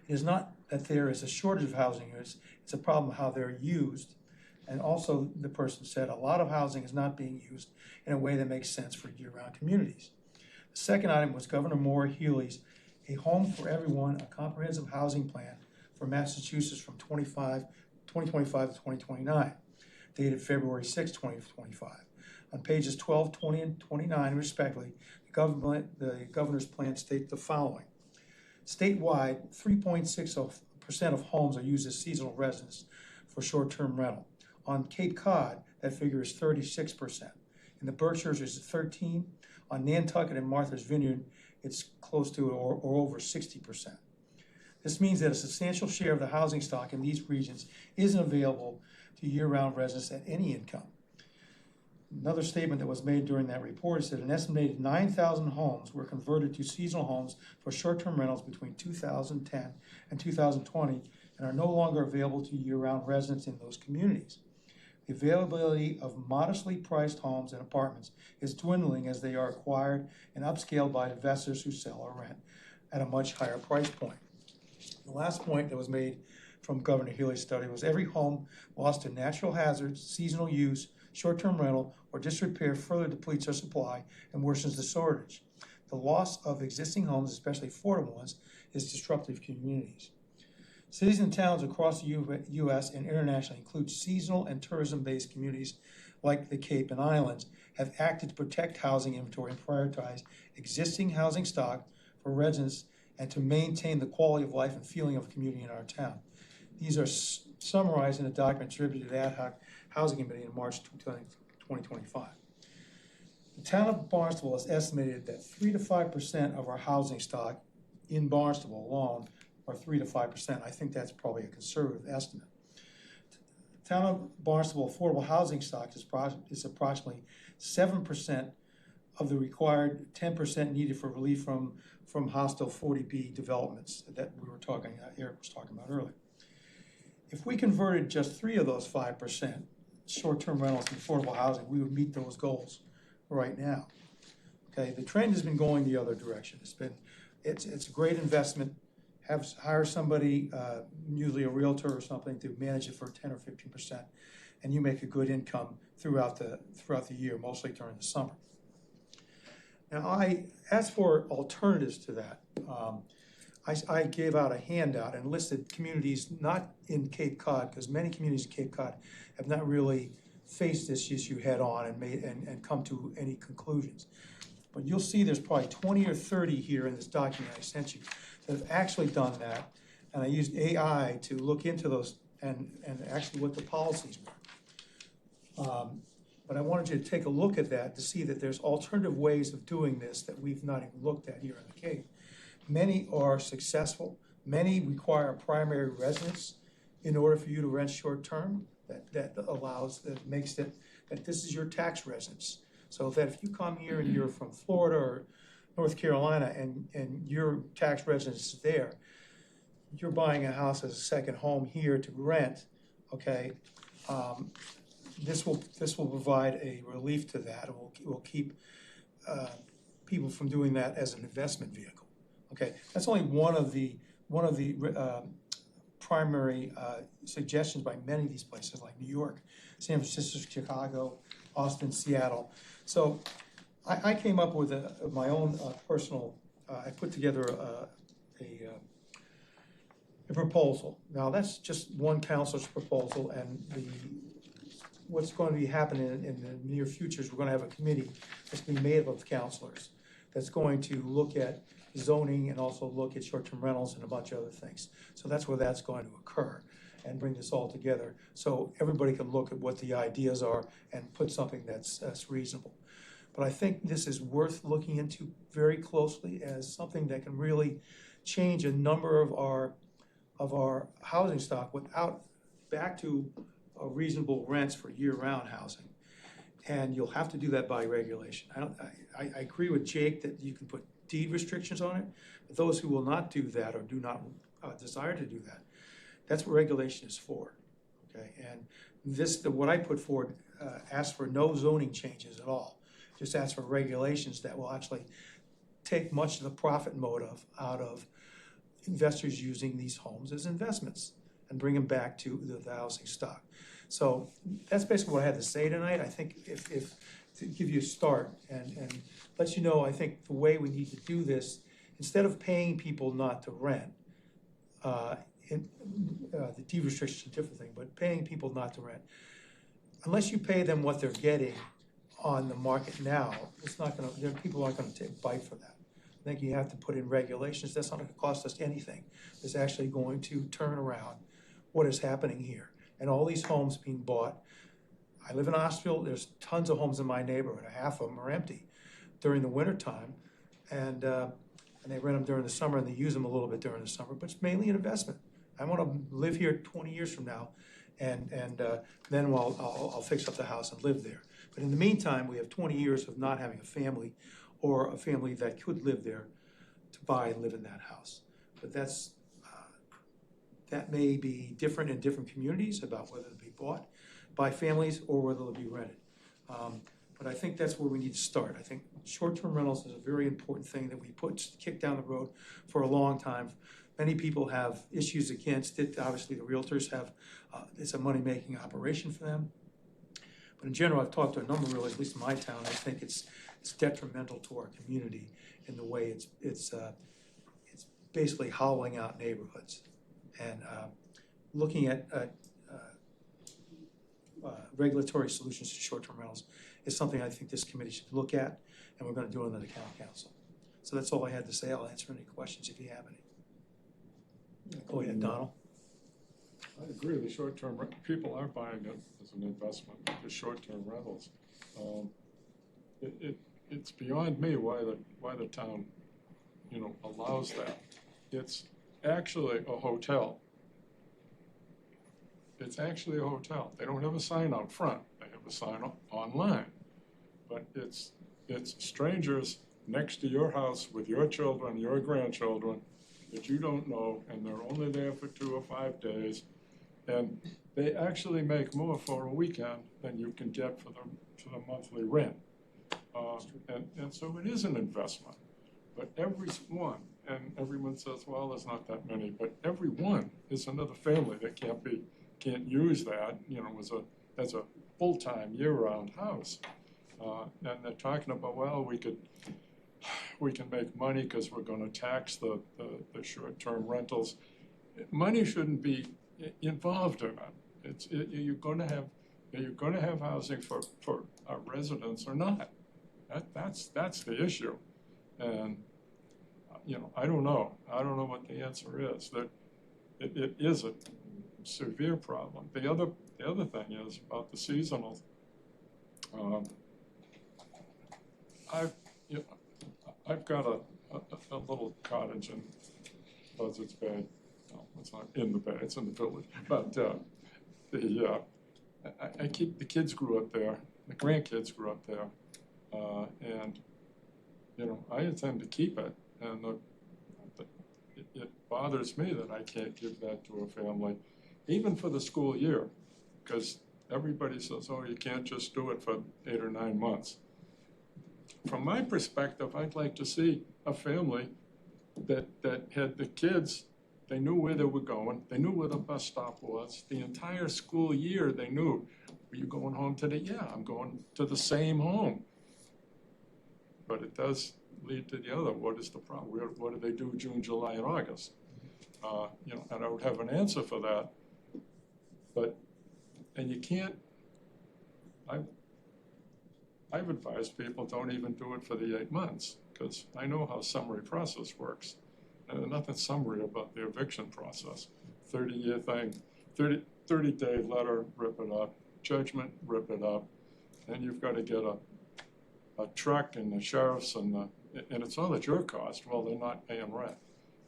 "It is not that there is a shortage of housing units, it's a problem how they're used." And also, the person said, a lot of housing is not being used in a way that makes sense for year-round communities. The second item was Governor Maura Healey's A Home for Everyone, a comprehensive housing plan for Massachusetts from 2025 to 2029, dated February 6, 2025. On pages 12, 20, and 29, respectively, the governor's plan states the following: statewide, 3.6% of homes are used as seasonal residence for short-term rental. On Cape Cod, that figure is 36%. In the Berkshires, it's 13%. On Nantucket and Martha's Vineyard, it's close to or over 60%. This means that a substantial share of the housing stock in these regions isn't available to year-round residents at any income. Another statement that was made during that report is that an estimated 9,000 homes were converted to seasonal homes for short-term rentals between 2010 and 2020 and are no longer available to year-round residents in those communities. The availability of modestly priced homes and apartments is dwindling as they are acquired and upscaled by investors who sell or rent at a much higher price point. The last point that was made from Governor Healey's study was every home lost to natural hazards, seasonal use, short-term rental, or disrepair further depletes our supply and worsens the shortage. The loss of existing homes, especially affordable ones, is disruptive to communities. Cities and towns across the U.S. and internationally include seasonal and tourism-based communities like the Cape and Islands have acted to protect housing inventory and prioritize existing housing stock for residents and to maintain the quality of life and feeling of community in our town. These are summarized in a document distributed to the Ad Hoc Housing Committee in March 2025. The town of Barnstable has estimated that 3 to 5% of our housing stock in Barnstable alone, or 3 to 5%. I think that's probably a conservative estimate. The town of Barnstable affordable housing stock is approximately 7% of the required 10% needed for relief from hostile 40B developments that Eric was talking about earlier. If we converted just 3 of those 5% short-term rentals to affordable housing, we would meet those goals right now. Okay, the trend has been going the other direction. It's a great investment. Hire somebody, usually a realtor or something, to manage it for 10 or 15%, and you make a good income throughout the year, mostly during the summer. Now, I asked for alternatives to that. I gave out a handout and listed communities not in Cape Cod, because many communities in Cape Cod have not really faced this issue head on and come to any conclusions. But you'll see there's probably 20 or 30 here in this document I sent you that have actually done that, and I used AI to look into those and actually what the policies were. But I wanted you to take a look at that to see that there's alternative ways of doing this that we've not even looked at here in the Cape. Many are successful. Many require a primary residence in order for you to rent short-term. That makes it that this is your tax residence. So that if you come here and you're from Florida or North Carolina and your tax residence is there, you're buying a house as a second home here to rent, okay? This will provide a relief to that. It will keep people from doing that as an investment vehicle. Okay, that's only one of the primary suggestions by many of these places, like New York, San Francisco, Chicago, Austin, Seattle. So I came up with my own personal, I put together a proposal. Now, that's just one council's proposal, and what's going to be happening in the near future is we're going to have a committee that's going to be made up of counselors that's going to look at zoning and also look at short-term rentals and a bunch of other things. So that's where that's going to occur, and bring this all together so everybody can look at what the ideas are and put something that's reasonable. But I think this is worth looking into very closely as something that can really change a number of our housing stock without back to reasonable rents for year-round housing. And you'll have to do that by regulation. I agree with Jake that you can put deed restrictions on it, but those who will not do that or do not desire to do that, that's what regulation is for, okay? And what I put forward asks for no zoning changes at all. Just asks for regulations that will actually take much of the profit motive out of investors using these homes as investments and bring them back to the housing stock. So that's basically what I had to say tonight. I think if to give you a start and let you know, I think the way we need to do this, instead of paying people not to rent, the deed restriction is a different thing, but paying people not to rent, unless you pay them what they're getting on the market now, it's not gonna, people aren't gonna take a bite for that. I think you have to put in regulations. That's not gonna cost us anything. It's actually going to turn around what is happening here. And all these homes being bought, I live in Ossfield, there's tons of homes in my neighborhood, half of them are empty during the winter time. And they rent them during the summer and they use them a little bit during the summer, but it's mainly an investment. I wanna live here 20 years from now and then I'll fix up the house and live there. But in the meantime, we have 20 years of not having a family or a family that could live there to buy and live in that house. But that may be different in different communities about whether it be bought by families or whether it'll be rented. But I think that's where we need to start. I think short-term rentals is a very important thing that we kick down the road for a long time. Many people have issues against it. Obviously, the realtors have, it's a money-making operation for them. But in general, I've talked to a number of realtors, at least in my town, I think it's detrimental to our community in the way it's basically hollowing out neighborhoods. And looking at regulatory solutions to short-term rentals is something I think this committee should look at, and we're gonna do it under the county council. So that's all I had to say. I'll answer any questions if you have any. Go ahead, Donald. I agree, the short-term, people are buying it as an investment, the short-term rentals. It's beyond me why the town, allows that. It's actually a hotel. It's actually a hotel. They don't have a sign out front, they have a sign online. But it's strangers next to your house with your children, your grandchildren, that you don't know, and they're only there for 2 or 5 days. And they actually make more for a weekend than you can get for the monthly rent. And so it is an investment. But every one, and everyone says, well, there's not that many, but every one is another family that can't use that, as a full-time, year-round house. And they're talking about, well, we can make money because we're going to tax the short-term rentals. Money shouldn't be involved in it. You're going to have housing for our residents or not. That's the issue. And I don't know what the answer is. That it is a severe problem. The other thing is about the seasonal. I've got a little cottage in Buzzards Bay. No, it's not in the bay, it's in the village. But the kids grew up there, the grandkids grew up there, and I intend to keep it. And it bothers me that I can't give that to a family, even for the school year, because everybody says, oh, you can't just do it for 8 or 9 months. From my perspective, I'd like to see a family that had the kids They knew where they were going, they knew where the bus stop was, the entire school year, they knew, are you going home today? Yeah, I'm going to the same home. But it does lead to the other, what is the problem? What do they do June, July, and August? You know, and I would have an answer for that. But, and you can't, I've advised people don't even do it for the 8 months, because I know how summary process works. And nothing summary about the eviction process. 30-year thing, 30-day letter, rip it up, judgment, rip it up. Then you've got to get a truck and the sheriff's and it's all at your cost. Well, they're not paying rent.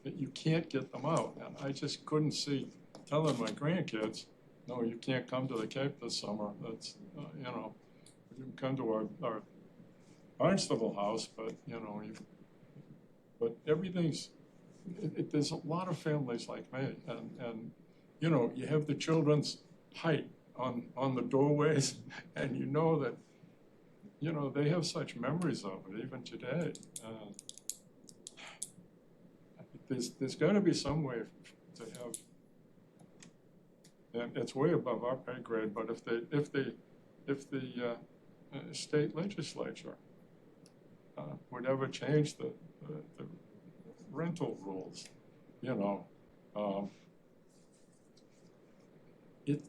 You can't get them out. And I just couldn't see telling my grandkids, no, you can't come to the Cape this summer. That's, you know, you can come to our Barnstable house, but, you know, but everything's, there's a lot of families like me, and you know, you have the children's height on the doorways, and you know that, you know, they have such memories of it even today. There's got to be some way to have, and it's way above our pay grade. But if the state legislature would ever change the rental rules, you know,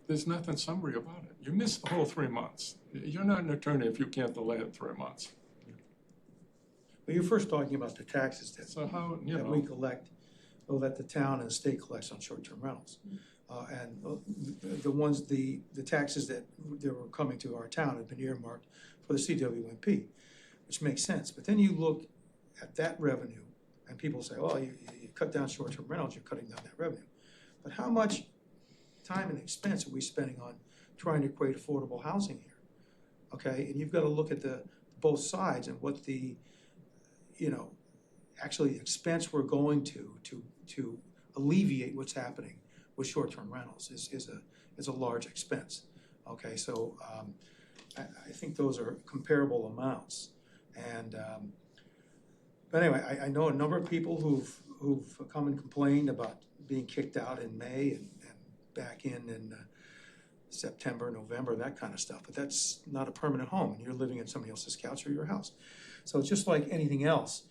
there's nothing summary about it. You missed the whole 3 months. You're not an attorney if you can't delay it 3 months. But you're first talking about the taxes So how, you that know, we collect, or that the town and the state collects on short-term rentals. And the ones, the taxes that were coming to our town have been earmarked for the CWMP, which makes sense. But then you look at that revenue, and people say, well, you cut down short-term rentals, you're cutting down that revenue. But how much time and expense are we spending on trying to create affordable housing here? Okay, and you've got to look at both sides and what the, you know, actually the expense we're going to alleviate what's happening with short-term rentals is a large expense. Okay, so I think those are comparable amounts. And but anyway, I know a number of people who've come and complained about being kicked out in May and back in September, November, that kind of stuff. But that's not a permanent home, and you're living in somebody else's couch or your house. So it's just like anything else.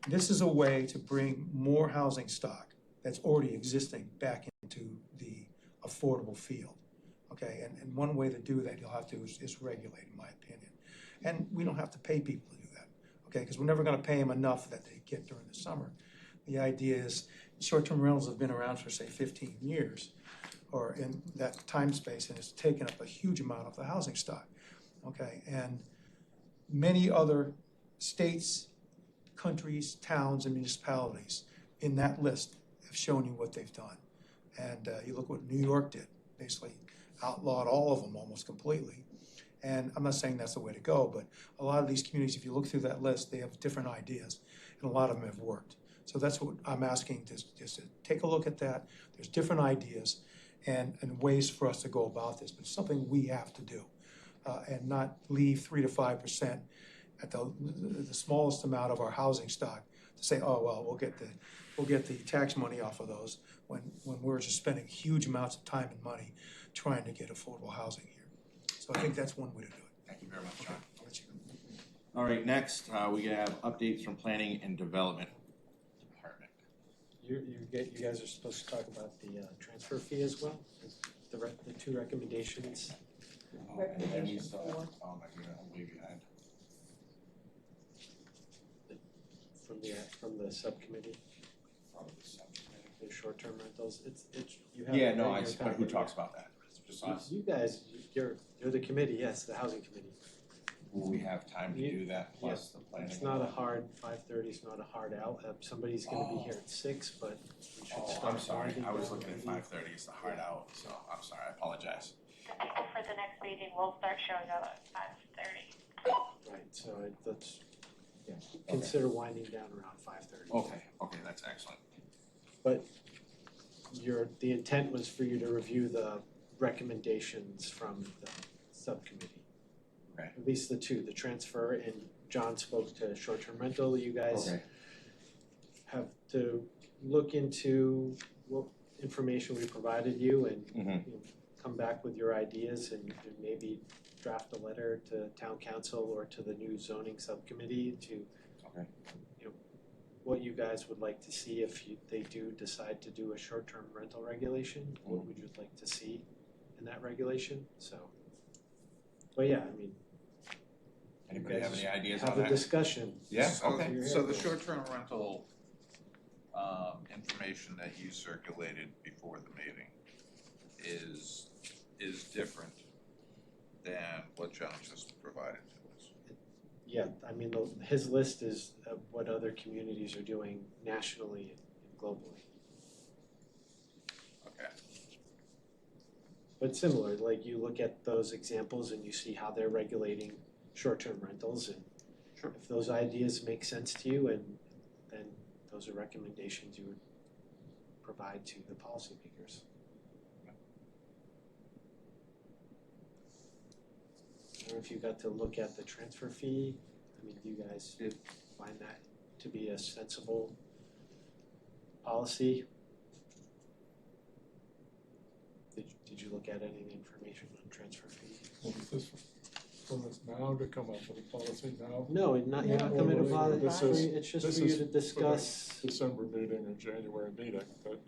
This is a way to bring more housing stock that's already existing back into the affordable field. Okay, and one way to do that you'll have to is regulate, in my opinion. And we don't have to pay people to do that, okay, because we're never gonna pay them enough that they get during the summer. The idea is short-term rentals have been around for, say, 15 years, or in that time space, and it's taken up a huge amount of the housing stock, okay? And many other states, countries, towns, and municipalities in that list have shown you what they've done. And you look what New York did, basically outlawed all of them almost completely. And I'm not saying that's the way to go, but a lot of these communities, if you look through that list, they have different ideas, and a lot of them have worked. So that's what I'm asking, just to take a look at that. There's different ideas and ways for us to go about this, but it's something we have to do, and not leave 3 to 5% at the smallest amount of our housing stock to say, oh, well, we'll get the tax money off of those when we're just spending huge amounts of time and money trying to get affordable housing here. So I think that's one way to do it. Thank you very much, John. I'll let you go. All right, next, we have updates from Planning and Development Department. You guys are supposed to talk about the transfer fee as well, the two recommendations. And we still have, oh my God, I'm way behind. From the subcommittee, the short-term rentals, you have. Yeah, it no, in your but who packet. talks about that? Just us? You guys, you're the committee, yes, the housing committee. Will we have time to do that, plus the planning? It's not a hard, 5:30 is not a hard out, somebody's gonna be here at 6, but we should Oh, start. I'm sorry, winding I was down looking at the meeting. 5:30, it's the hard out, so I'm sorry, I apologize. The people for the next meeting will start showing up at 5:30. Right, so let's, consider winding down around 5:30. Okay, that's excellent. But the intent was for you to review the recommendations from the subcommittee. Okay. At least the two, the transfer, and John spoke to short-term rental. You guys Okay. have to look into what information we provided you and Mhm. you know, come back with your ideas and maybe draft a letter to town council or to the new zoning subcommittee to Okay. you know, what you guys would like to see if they do decide to do a short-term rental regulation. What would you like to see in that regulation? So, but yeah, I mean, Anybody have any ideas on have a that? discussion. Yeah, So- okay. So the short-term rental, information that you circulated before the meeting is different than what John just provided to us. Yeah, I mean, his list is of what other communities are doing nationally and globally. Okay. But similar, like you look at those examples and you see how they're regulating short-term rentals and Sure. if those ideas make sense to you and then those are recommendations you would provide to the policymakers. I don't know if you got to look at the transfer fee. I mean, do you guys find that to be a sensible policy? Did you look at any information on transfer fee? Well, is this from us now to come up with a policy now? No, you're not coming to No, bother, this it's just this for you is to for the discuss. December meeting or January meeting, but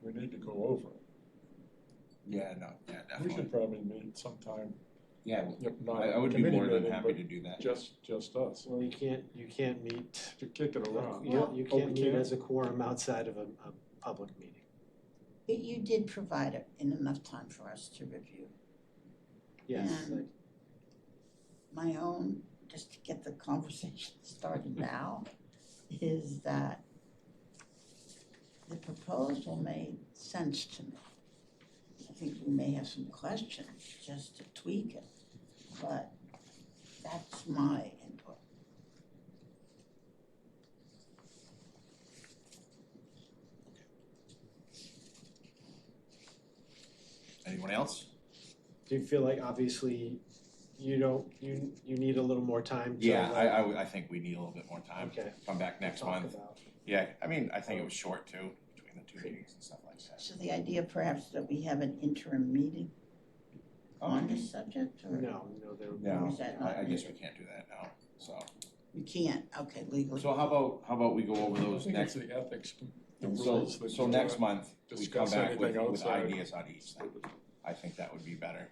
we need to go over it. Yeah, no, yeah, We definitely. should probably meet sometime, Yeah, if not I would be committee more than meeting, happy but to do that. just us, Well, you can't meet, to kick it around. you Oh, can't we meet can't? as a quorum outside of a public meeting. But you did provide it in enough time for us to review. Yes, And my own, just to get the conversation started now, is that the proposal made sense to me. I think we may have some questions just to tweak it, but that's my input. Anyone else? do you feel like obviously you don't, you need a little more time to Yeah, like, I think we need a little bit more time. okay, Come back next talk month. about? Yeah, I mean, I think it was short too, between the two meetings and stuff like that. So the idea perhaps that we have an interim meeting on this subject, or No, there would be. No, is that not I guess we needed? can't do that now, so. We can't, okay, legally. So how about we go over I those think it's next, the ethics, the so, rules that so you next wanna month, we come discuss back with anything outside. ideas on each thing. I think that would be better.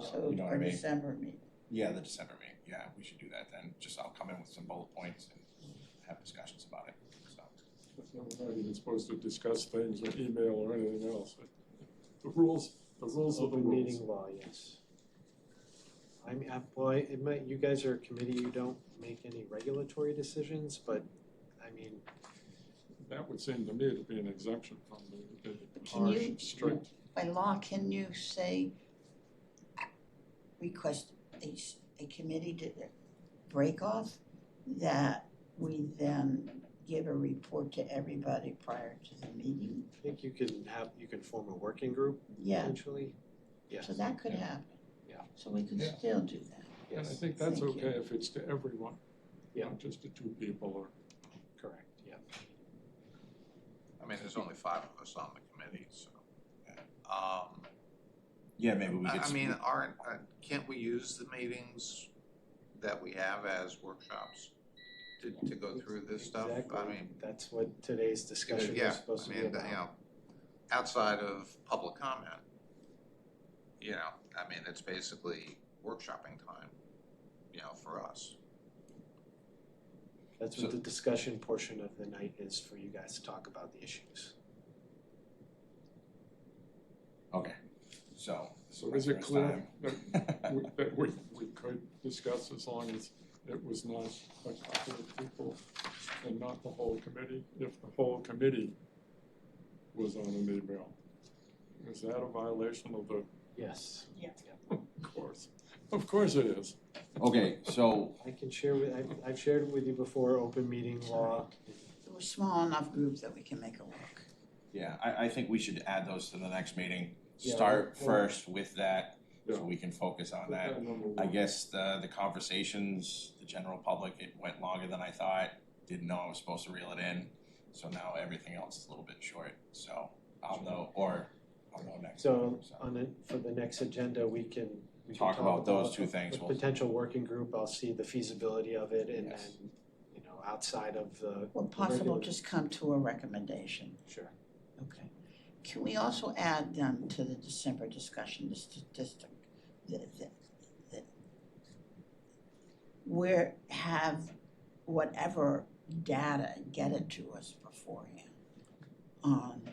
So You know what I our mean? December meeting. Yeah, the December meeting, yeah, we should do that then, just I'll come in with some bullet points and have discussions about it, so. We're not even supposed to discuss things or email or anything else. The rules are the Open rules. meeting law, yes. I mean, well, it might, you guys are a committee, you don't make any regulatory decisions, but I mean, That would seem to me to be an exemption from the Can harsh, you- strict. By law, can you say, request a committee to break off, that we then give a report to everybody prior to the meeting? I think you can form a working group Yeah, potentially. Yes. so that could Yeah. happen. Yeah. So we could Yeah. still do that. And I Yes, think that's Thank you. okay if it's to everyone, Yeah. not just to two people or. correct, yeah. I mean, there's only 5 of us on the committee, so. Yeah, maybe we could. I mean, can't we use the meetings that we have as workshops to go through this stuff? Exactly. I mean, That's what today's discussion yeah, is supposed to I be mean, about. outside of public comment, I mean, it's basically workshopping time, for us. That's So- what the discussion portion of the night is, for you guys to talk about the issues. Okay, so. So is it clear that we could discuss as long as it was not a couple of people and not the whole committee? If the whole committee was on an email, is that a violation of the, Yes. of course it is. Okay, so, I can share with, I've shared with you before, open meeting law. We're a small enough group that we can make it work. yeah, I think we should add those to the next meeting. Yeah, Start well- first with that, so Yeah. we can focus on Put that. that number I one. guess the conversations, the general public, it went longer than I thought. Didn't know I was supposed to reel it in. So now everything else is a little bit short, so I'll know next So time, for the next agenda, we can Talk about those two things. With potential working group, I'll see the feasibility of it and Yes. then, outside of the. Well, possible, just come to a recommendation. Sure. Okay. Can we also add to the December discussion, the statistic, that where have whatever data, get it to us beforehand on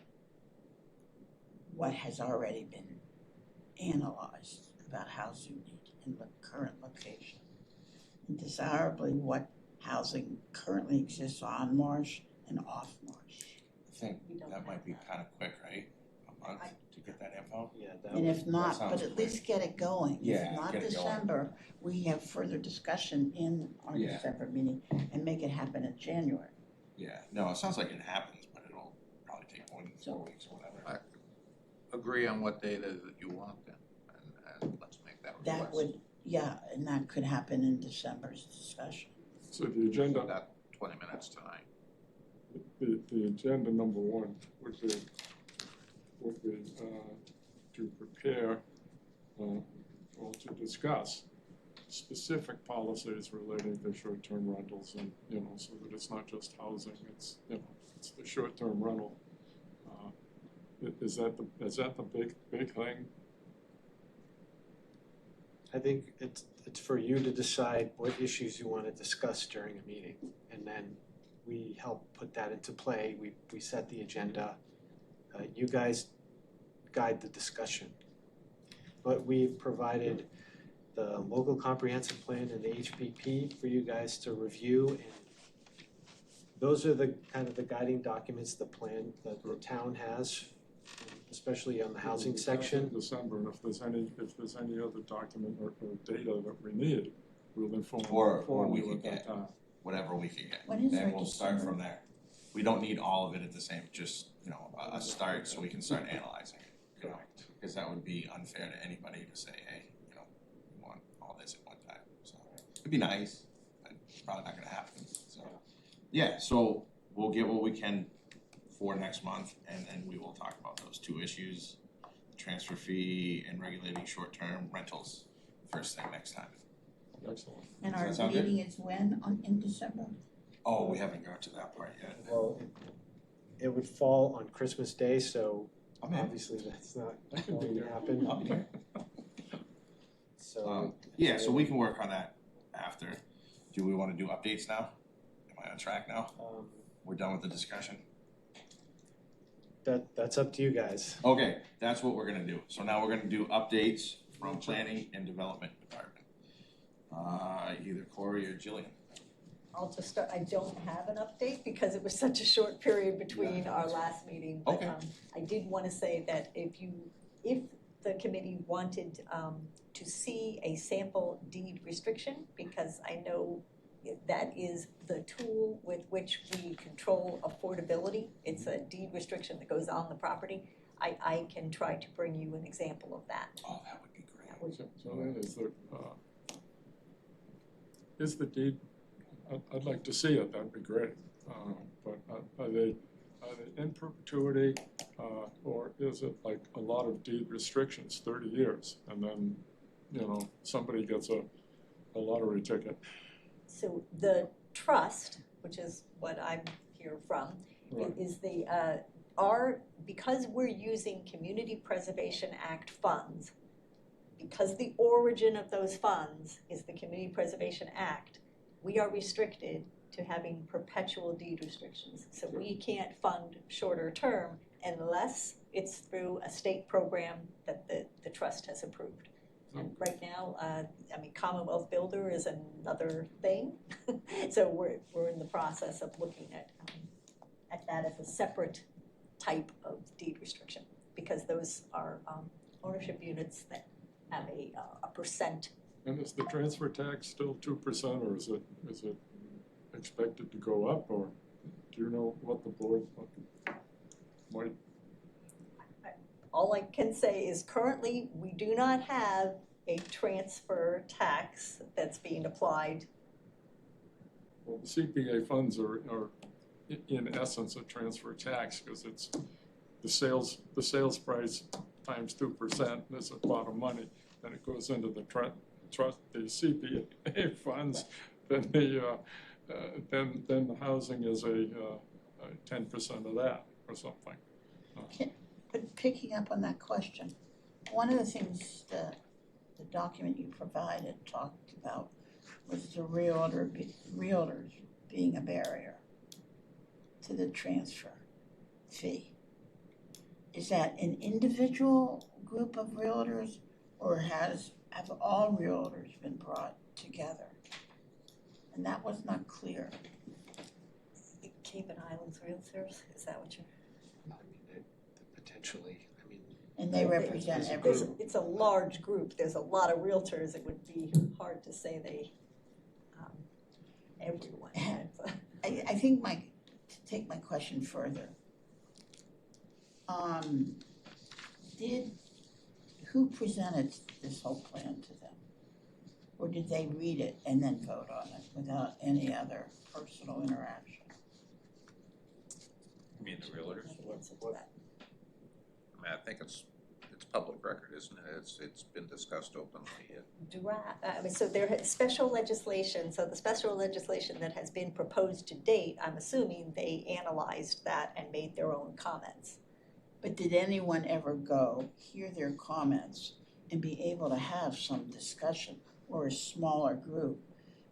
what has already been analyzed about housing need in the current location. And desirably, what housing currently exists on Marsh and off Marsh. I think that might be kind of quick, right? A month to get that info? Yeah, that And if would, not, sounds but at quick. least get it going. Yeah, If not get it going. December, we have further discussion in our Yeah. December meeting and make it happen in January. Yeah, no, it sounds like it happens, but it'll probably take more than 4 weeks or whatever. Agree on what data that you want then, and let's make that request. That would, yeah, and that could happen in December's discussion. So the agenda, We've got 20 minutes tonight. the agenda number one would be to prepare, or to discuss specific policies relating to short-term rentals and, so that it's not just housing, it's, it's the short-term rental. Is that the big thing? I think it's for you to decide what issues you want to discuss during a meeting. And then we help put that into play. We set the agenda. You guys guide the discussion. But we've provided the local comprehensive plan and the HPP for you guys to review. And those are the kind of the guiding documents, the plan that the town has, especially on the housing section. December, and if there's any other document or data that we need, we'll inform Or we you could at that get time. whatever we can get. When is Then our we'll start December? from there. We don't need all of it at the same, just, a start so we can start analyzing it, Because that would be unfair to anybody to say, hey, we want all this at one time. So it'd be nice, but it's probably not gonna happen, so. Yeah, so we'll get what we can for next month, and then we will talk about those two issues, the transfer fee and regulating short-term rentals, first thing next time. Excellent. And Does our that sound good? meeting is when in December? Oh, we haven't got to that part yet. Well, it would fall on Christmas Day, so I'm in. obviously that's not I can be going to there. happen. I'll be there. So. Yeah, so we can work on that after. Do we wanna do updates now? Am I on track now? We're done with the discussion? That's up to you guys. Okay, that's what we're gonna do. So now we're gonna do updates from planning and development department. Either Corey or Jillian. I'll just start, I don't have an update because it was such a short period between our last meeting. But, Okay. I did want to say that if the committee wanted to see a sample deed restriction, because I know that is the tool with which we control affordability. It's a deed restriction that goes on the property. I can try to bring you an example of that. Oh, that would be great. So then is the deed, I'd like to see it, that'd be great. But are they in perpetuity, or is it like a lot of deed restrictions, 30 years, and then, somebody gets a lottery ticket? So the trust, which is what I'm here from, Right. is because we're using Community Preservation Act funds, because the origin of those funds is the Community Preservation Act, we are restricted to having perpetual deed restrictions. So we can't fund shorter term unless it's through a state program that the trust has approved. And right now, Commonwealth Builder is another thing. So we're in the process of looking at that as a separate type of deed restriction, because those are ownership units that have a percent. And is the transfer tax still 2%, or is it expected to go up, or do you know what the board might? All I can say is currently, we do not have a transfer tax that's being applied. Well, the CPA funds are in essence, a transfer tax, because it's the sales price times 2% is a lot of money, then it goes into the the CPA funds, then the housing is a 10% of that or something. But picking up on that question, one of the things that the document you provided talked about was the realtors being a barrier to the transfer fee. Is that an individual group of realtors, or have all realtors been brought together? And that was not clear. The Cayman Islands Realtors, is that what you're? I mean, potentially, I mean. And they represent everyone. It's a large group, there's a lot of realtors, it would be hard to say they, everyone. I think to take my question further, who presented this whole plan to them? Or did they read it and then vote on it without any other personal interaction? You mean the realtors? The answer to that. I mean, I think it's public record, isn't it? It's been discussed openly. So there is special legislation, so the special legislation that has been proposed to date, I'm assuming they analyzed that and made their own comments. But did anyone ever go, hear their comments, and be able to have some discussion, or a smaller group?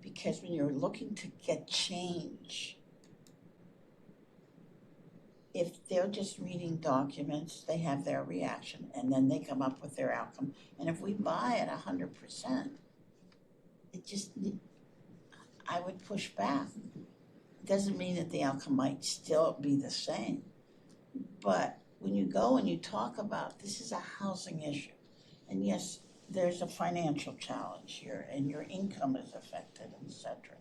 Because when you're looking to get change, if they're just reading documents, they have their reaction, and then they come up with their outcome. And if we buy it 100%, I would push back. It doesn't mean that the outcome might still be the same, but when you go and you talk about, this is a housing issue, and yes, there's a financial challenge here, and your income is affected, etc.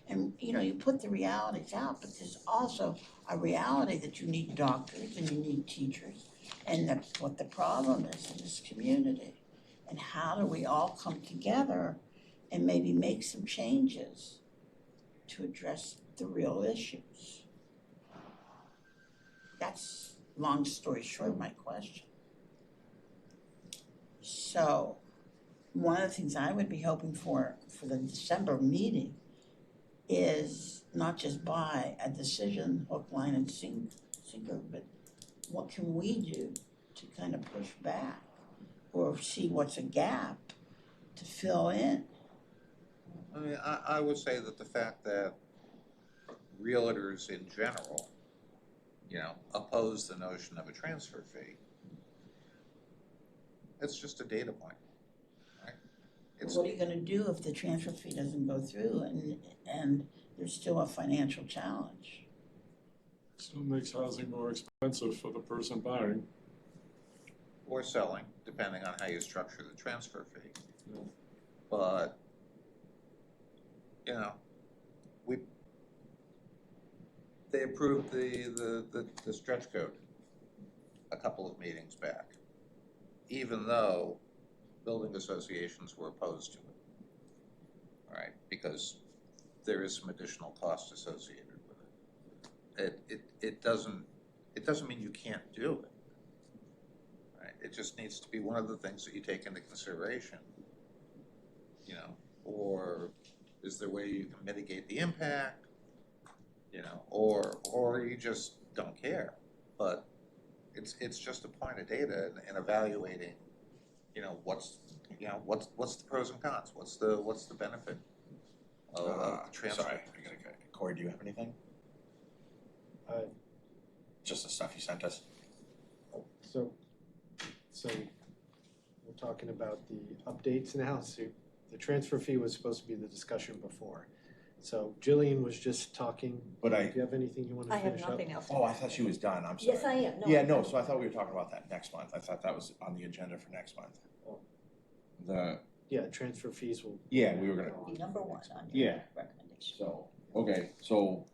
And you put the realities out, but there's also a reality that you need doctors and you need teachers, and that's what the problem is in this community. And how do we all come together and maybe make some changes to address the real issues? That's, long story short, my question. So one of the things I would be hoping for the December meeting is not just by a decision, hook, line, and sinker, but what can we do to kind of push back or see what's a gap to fill in? I mean, I would say that the fact that realtors in general, oppose the notion of a transfer fee, it's just a data point, right? What are you gonna do if the transfer fee doesn't go through and there's still a financial challenge? Still makes housing more expensive for the person buying. Or selling, depending on how you structure the transfer fee. Yeah. But, they approved the stretch code a couple of meetings back, even though building associations were opposed to it. All right, because there is some additional cost associated with it. It doesn't mean you can't do it. Right? It just needs to be one of the things that you take into consideration. Or is there a way you can mitigate the impact? Or you just don't care. But it's just a point of data and evaluating, what's the pros and cons? What's the benefit of the transfer? Sorry, Corey, do you have anything? Just the stuff you sent us. So we're talking about the updates now. So the transfer fee was supposed to be the discussion before. So Jillian was just talking. But do you have anything you want to finish up? I have nothing else. Oh, I thought she was done, I'm sorry. Yes, I am. Yeah, so I thought we were talking about that next month. I thought that was on the agenda for next month. Yeah, transfer fees will. Yeah, we were gonna, Be number one on your recommendation. so, okay, so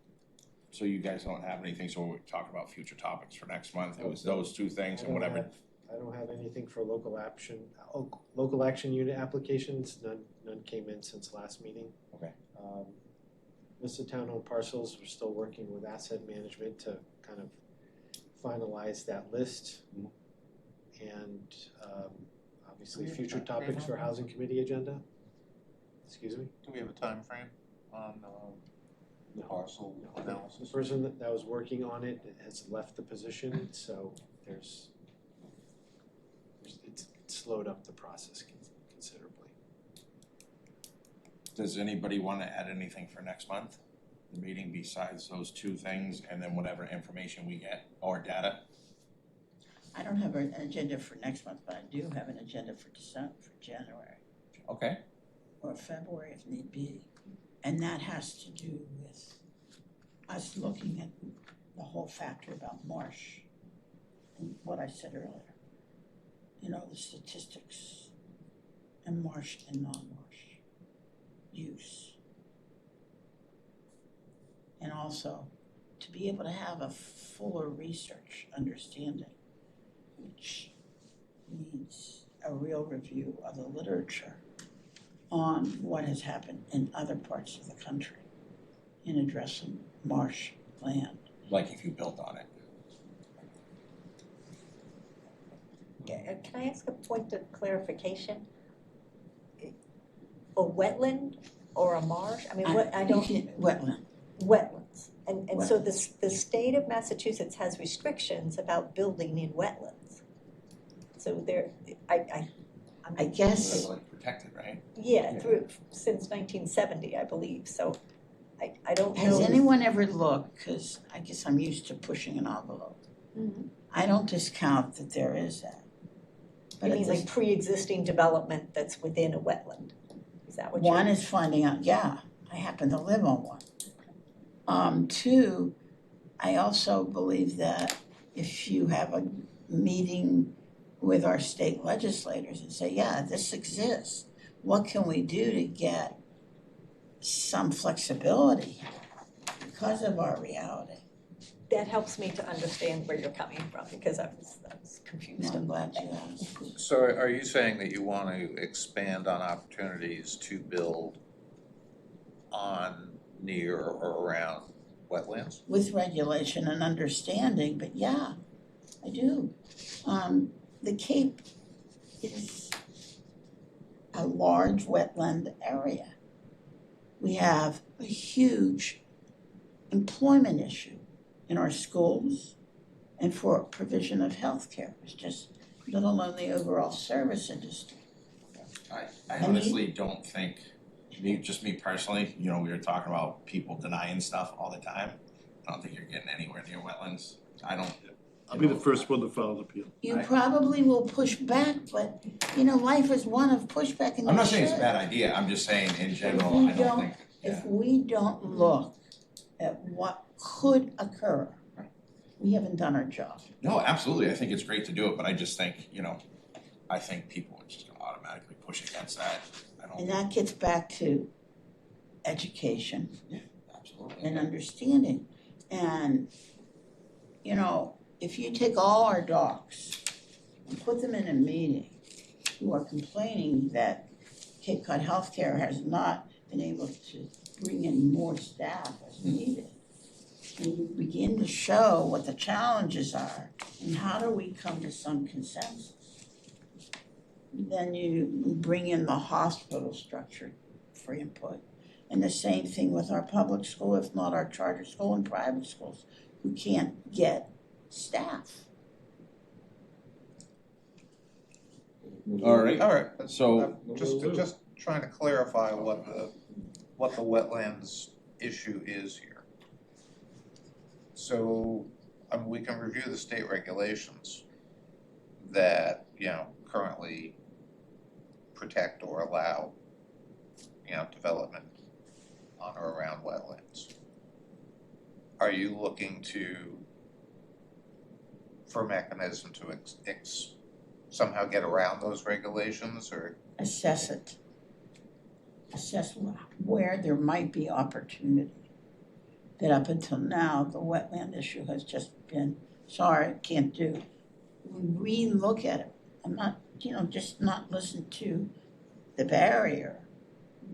you guys don't have anything, so we're talking about future topics for next month. It was those two things and whatever. I don't have anything for local action unit applications. None came in since last meeting. Okay. list of town-owned parcels. We're still working with asset management to kind of finalize that list. And obviously, Do we have a future time frame topics on for that? housing committee agenda. Excuse me? Do we have a time frame on No. parcel The analysis? person that was working on it has left the position, so it's slowed up the process considerably. Does anybody want to add anything for next month? The meeting besides those two things and then whatever information we get or data? I don't have an agenda for next month, but I do have an agenda for January Okay. or February if need be. And that has to do with us looking at the whole factor about marsh and what I said earlier. You know, the statistics and marsh and non-marsh use. And also to be able to have a fuller research understanding, which needs a real review of the literature on what has happened in other parts of the country in addressing marsh land. Like if you built on it. Can I ask a point of clarification? A wetland or a marsh? I mean, what, I don't, Wetland. wetlands. And so the state of Massachusetts has restrictions about building in wetlands. So there, I guess, Like protected, right? yeah, since 1970, I believe, so I don't know. has anyone ever looked, because I guess I'm used to pushing an envelope. Mhm. I don't discount that there is that. I But mean, at like this, pre-existing development that's within a wetland, is that what you're? one is finding out, yeah, I happen to live on one. Two, I also believe that if you have a meeting with our state legislators and say, yeah, this exists, what can we do to get some flexibility because of our reality? That helps me to understand where you're coming from, because I was confused. I'm glad you asked. So are you saying that you want to expand on opportunities to build on, near, or around wetlands? With regulation and understanding, but yeah, I do. The Cape is a large wetland area. We have a huge employment issue in our schools and for provision of healthcare. It's just, let alone the overall service industry. I honestly don't think, just me personally, you know, we were talking about people denying stuff all the time. I don't think you're getting anywhere near wetlands. I'll be the first one to file an appeal. You probably will push back, but, you know, life is one of pushback and you I'm not saying it's a should. bad idea, I'm just saying in general, we I don't think, If we don't look at what could occur, we haven't done our job. No, absolutely, I think it's great to do it, but I just think, you know, I think people are just gonna automatically push against that. And that gets back to education Absolutely. and understanding. And, you know, if you take all our docs and put them in a meeting who are complaining that Cape Cod Healthcare has not been able to bring in more staff as needed, and you begin to show what the challenges are and how do we come to some consensus, then you bring in the hospital structure for input. And the same thing with our public school, if not our charter school and private schools, who can't get staff. All right, so, Just trying to clarify what the wetlands issue is here. So, we can review the state regulations that, you know, currently protect or allow, you know, development on or around wetlands. Are you looking for a mechanism to somehow get around those regulations, or? Assess it. Assess where there might be opportunity. That up until now, the wetland issue has just been, sorry, can't do. We re-look at it. I'm not, you know, just not listen to the barrier,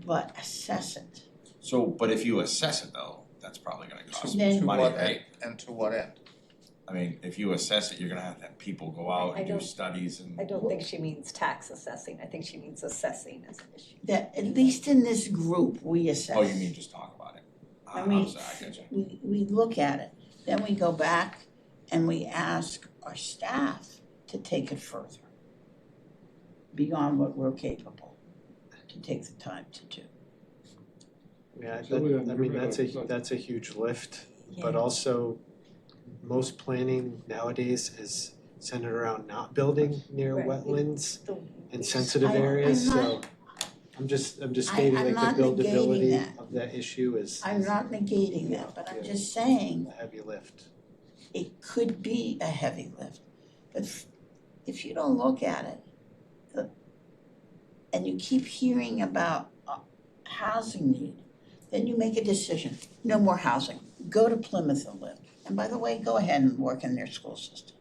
but assess it. So, but if you assess it though, that's probably gonna cost Then- To money, what right? end, and to what end? I mean, if you assess it, you're gonna have to have people go out I and do don't- studies and. I don't think she means tax assessing, I think she means assessing as an issue. That, at least in this group, we assess. Oh, you mean just talk about it? I mean, I'm sorry, I get you. we look at it, then we go back and we ask our staff to take it further. Beyond what we're capable to take the time to do. Yeah, Julian, I mean, you that's better- that's a huge lift, Yeah. but also most planning nowadays is centered around not building near Right. wetlands The- and sensitive I'm areas, not- so I'm just stating I'm like not the negating buildability that. of that issue is I'm not negating that, but I'm Yeah. just saying a heavy lift. it could be a heavy lift. But if you don't look at it, and you keep hearing about housing need, then you make a decision, no more housing, go to Plymouth and live. And by the way, go ahead and work in their school system.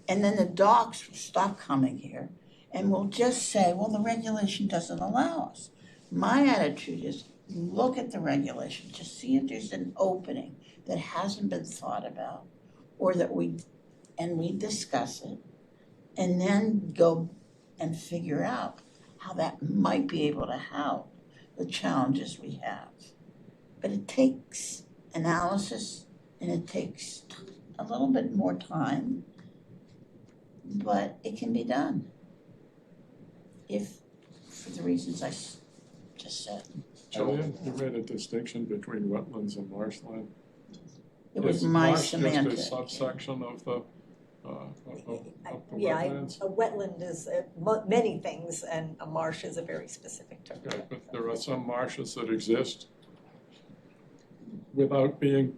And then the docs will stop coming here and will just say, well, the regulation doesn't allow us. My attitude is, look at the regulation, just see if there's an opening that hasn't been thought about, or that we discuss it, and then go and figure out how that might be able to help the challenges we have. But it takes analysis and it takes a little bit more time, but it can be done. If, for the reasons I just said. Julian, you made a distinction between wetlands and marshland. It was Is my marsh semantic. just a subsection of the Yeah, wetlands? a wetland is many things, and a marsh is a very specific term. Okay, but there are some marshes that exist without being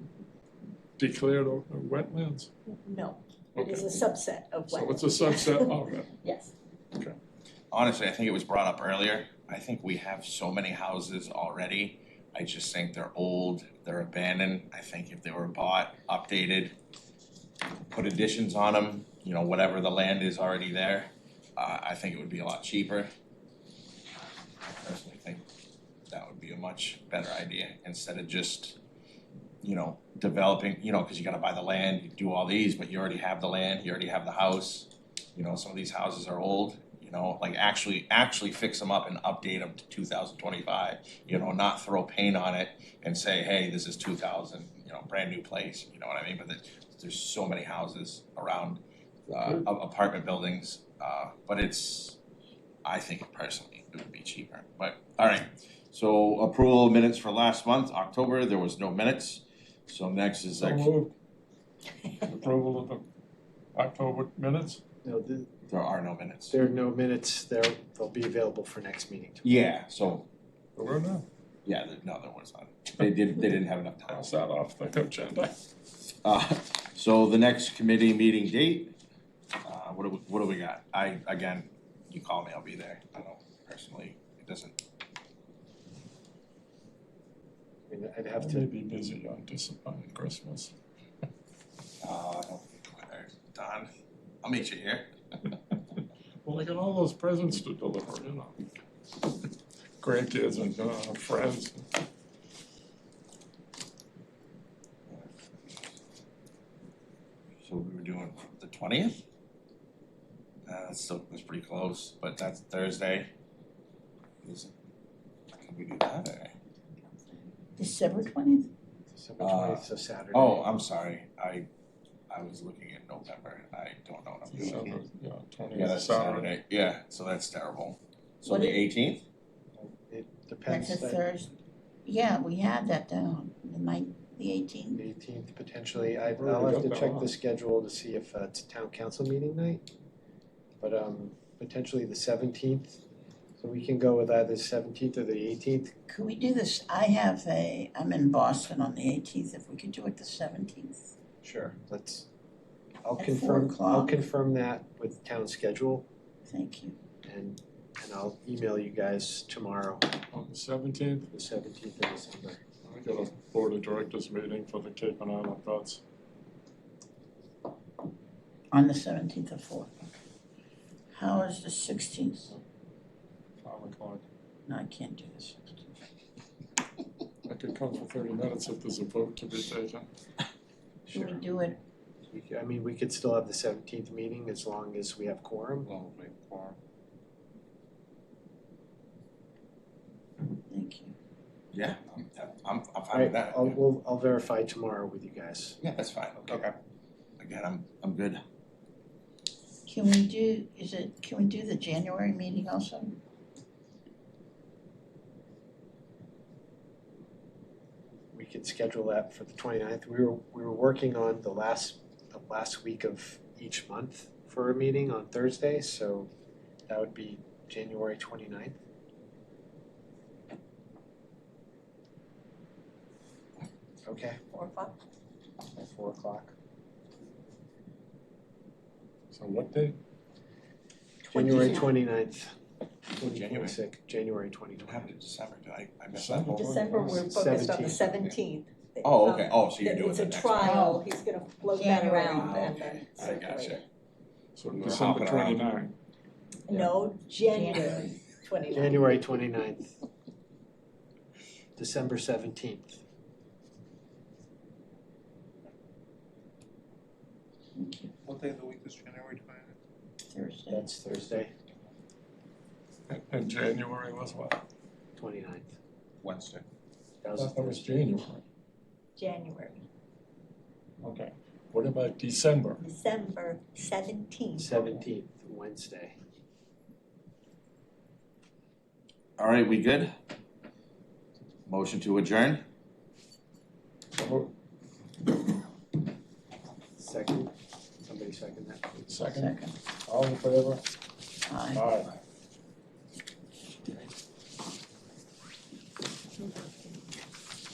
declared wetlands. No, it is a subset of wetlands. So it's a subset of it. Yes. Honestly, I think it was brought up earlier. I think we have so many houses already. I just think they're old, they're abandoned. I think if they were bought, updated, put additions on them, you know, whatever the land is already there, I think it would be a lot cheaper. I personally think that would be a much better idea instead of just, you know, developing, you know, cause you gotta buy the land, you do all these, but you already have the land, you already have the house. You know, some of these houses are old, you know, like actually fix them up and update them to 2025. You know, not throw paint on it and say, hey, this is 2000, you know, brand new place, you know what I mean? But there's so many houses around, apartment buildings, but I think personally, it would be cheaper, but, alright. So approval of minutes for last month, October, there was no minutes, so next is So moved. Approval of the October minutes? No, there are no minutes. there are no minutes, they'll be available for next meeting. Yeah, so, There were none. yeah, no, there was not, they didn't have enough time. Cross that off the agenda. So the next committee meeting date, what do we got? Again, you call me, I'll be there, I don't personally, it doesn't, I mean, I'd I have may to, be busy on Christmas. I don't think we're done, I'll meet you here. Well, I got all those presents to deliver, you know. Grandkids and friends. So we were doing the 20th? That's pretty close, but that's Thursday. Can we do that, or? December 20th? December 20th, so Saturday. Oh, I'm sorry, I was looking at November, I don't know what I'm doing. December, yeah, Yeah, 20th that's Saturday. Saturday, yeah, so that's terrible. So What the is- 18th? It depends, That's a the Thursday. Yeah, we had that down, the 18th. 18th potentially, I'll Already have to got that check one. the schedule to see if it's a town council meeting night. But potentially the 17th, so we can go with either the 17th or the 18th. Could we do this? I'm in Boston on the 18th, if we could do it the 17th. Sure. I'll At confirm, 4 I'll o'clock? confirm that with town schedule Thank you. and I'll email you guys tomorrow, On the 17th, the 17th of December. I got a board of directors meeting for the Cape and Island Vets. On the 17th of 4. How is the 16th? 5 o'clock. No, I can't do the 16th. could come for 30 minutes if there's a vote to be taken. Should we do it? I mean, we could still have the 17th meeting as long as we have quorum. Well, make quorum. Thank you. Yeah, I'm fine with that. I'll verify tomorrow with you guys. Yeah, that's fine, okay. Again, I'm good. Can we do, can we do the January meeting also? We could schedule that for the 29th. We were working on the last week of each month for a meeting on Thursday, so that would be January 29th. Okay, 4:00? at 4:00. So what date? January 29th. January. January What 2020. happened in December? Did I miss that? December. December, we're focused on the 17th. Oh, okay, oh, so you're doing It's the a next one. trial, he's gonna float that January. around and Okay, then I gotcha. So We're December hopping around. 29. No, January 29th. January 29th. December 17th. Thank you. What day of the week is January 20th? Thursday. That's Thursday, And January was what? 29th. Wednesday. I thought that was January. January. Okay. What about December? December 17th. 17th, Wednesday. All right, we good? Motion to adjourn? So, Second, somebody second that? second, Second. all in favor? Aye. Aye.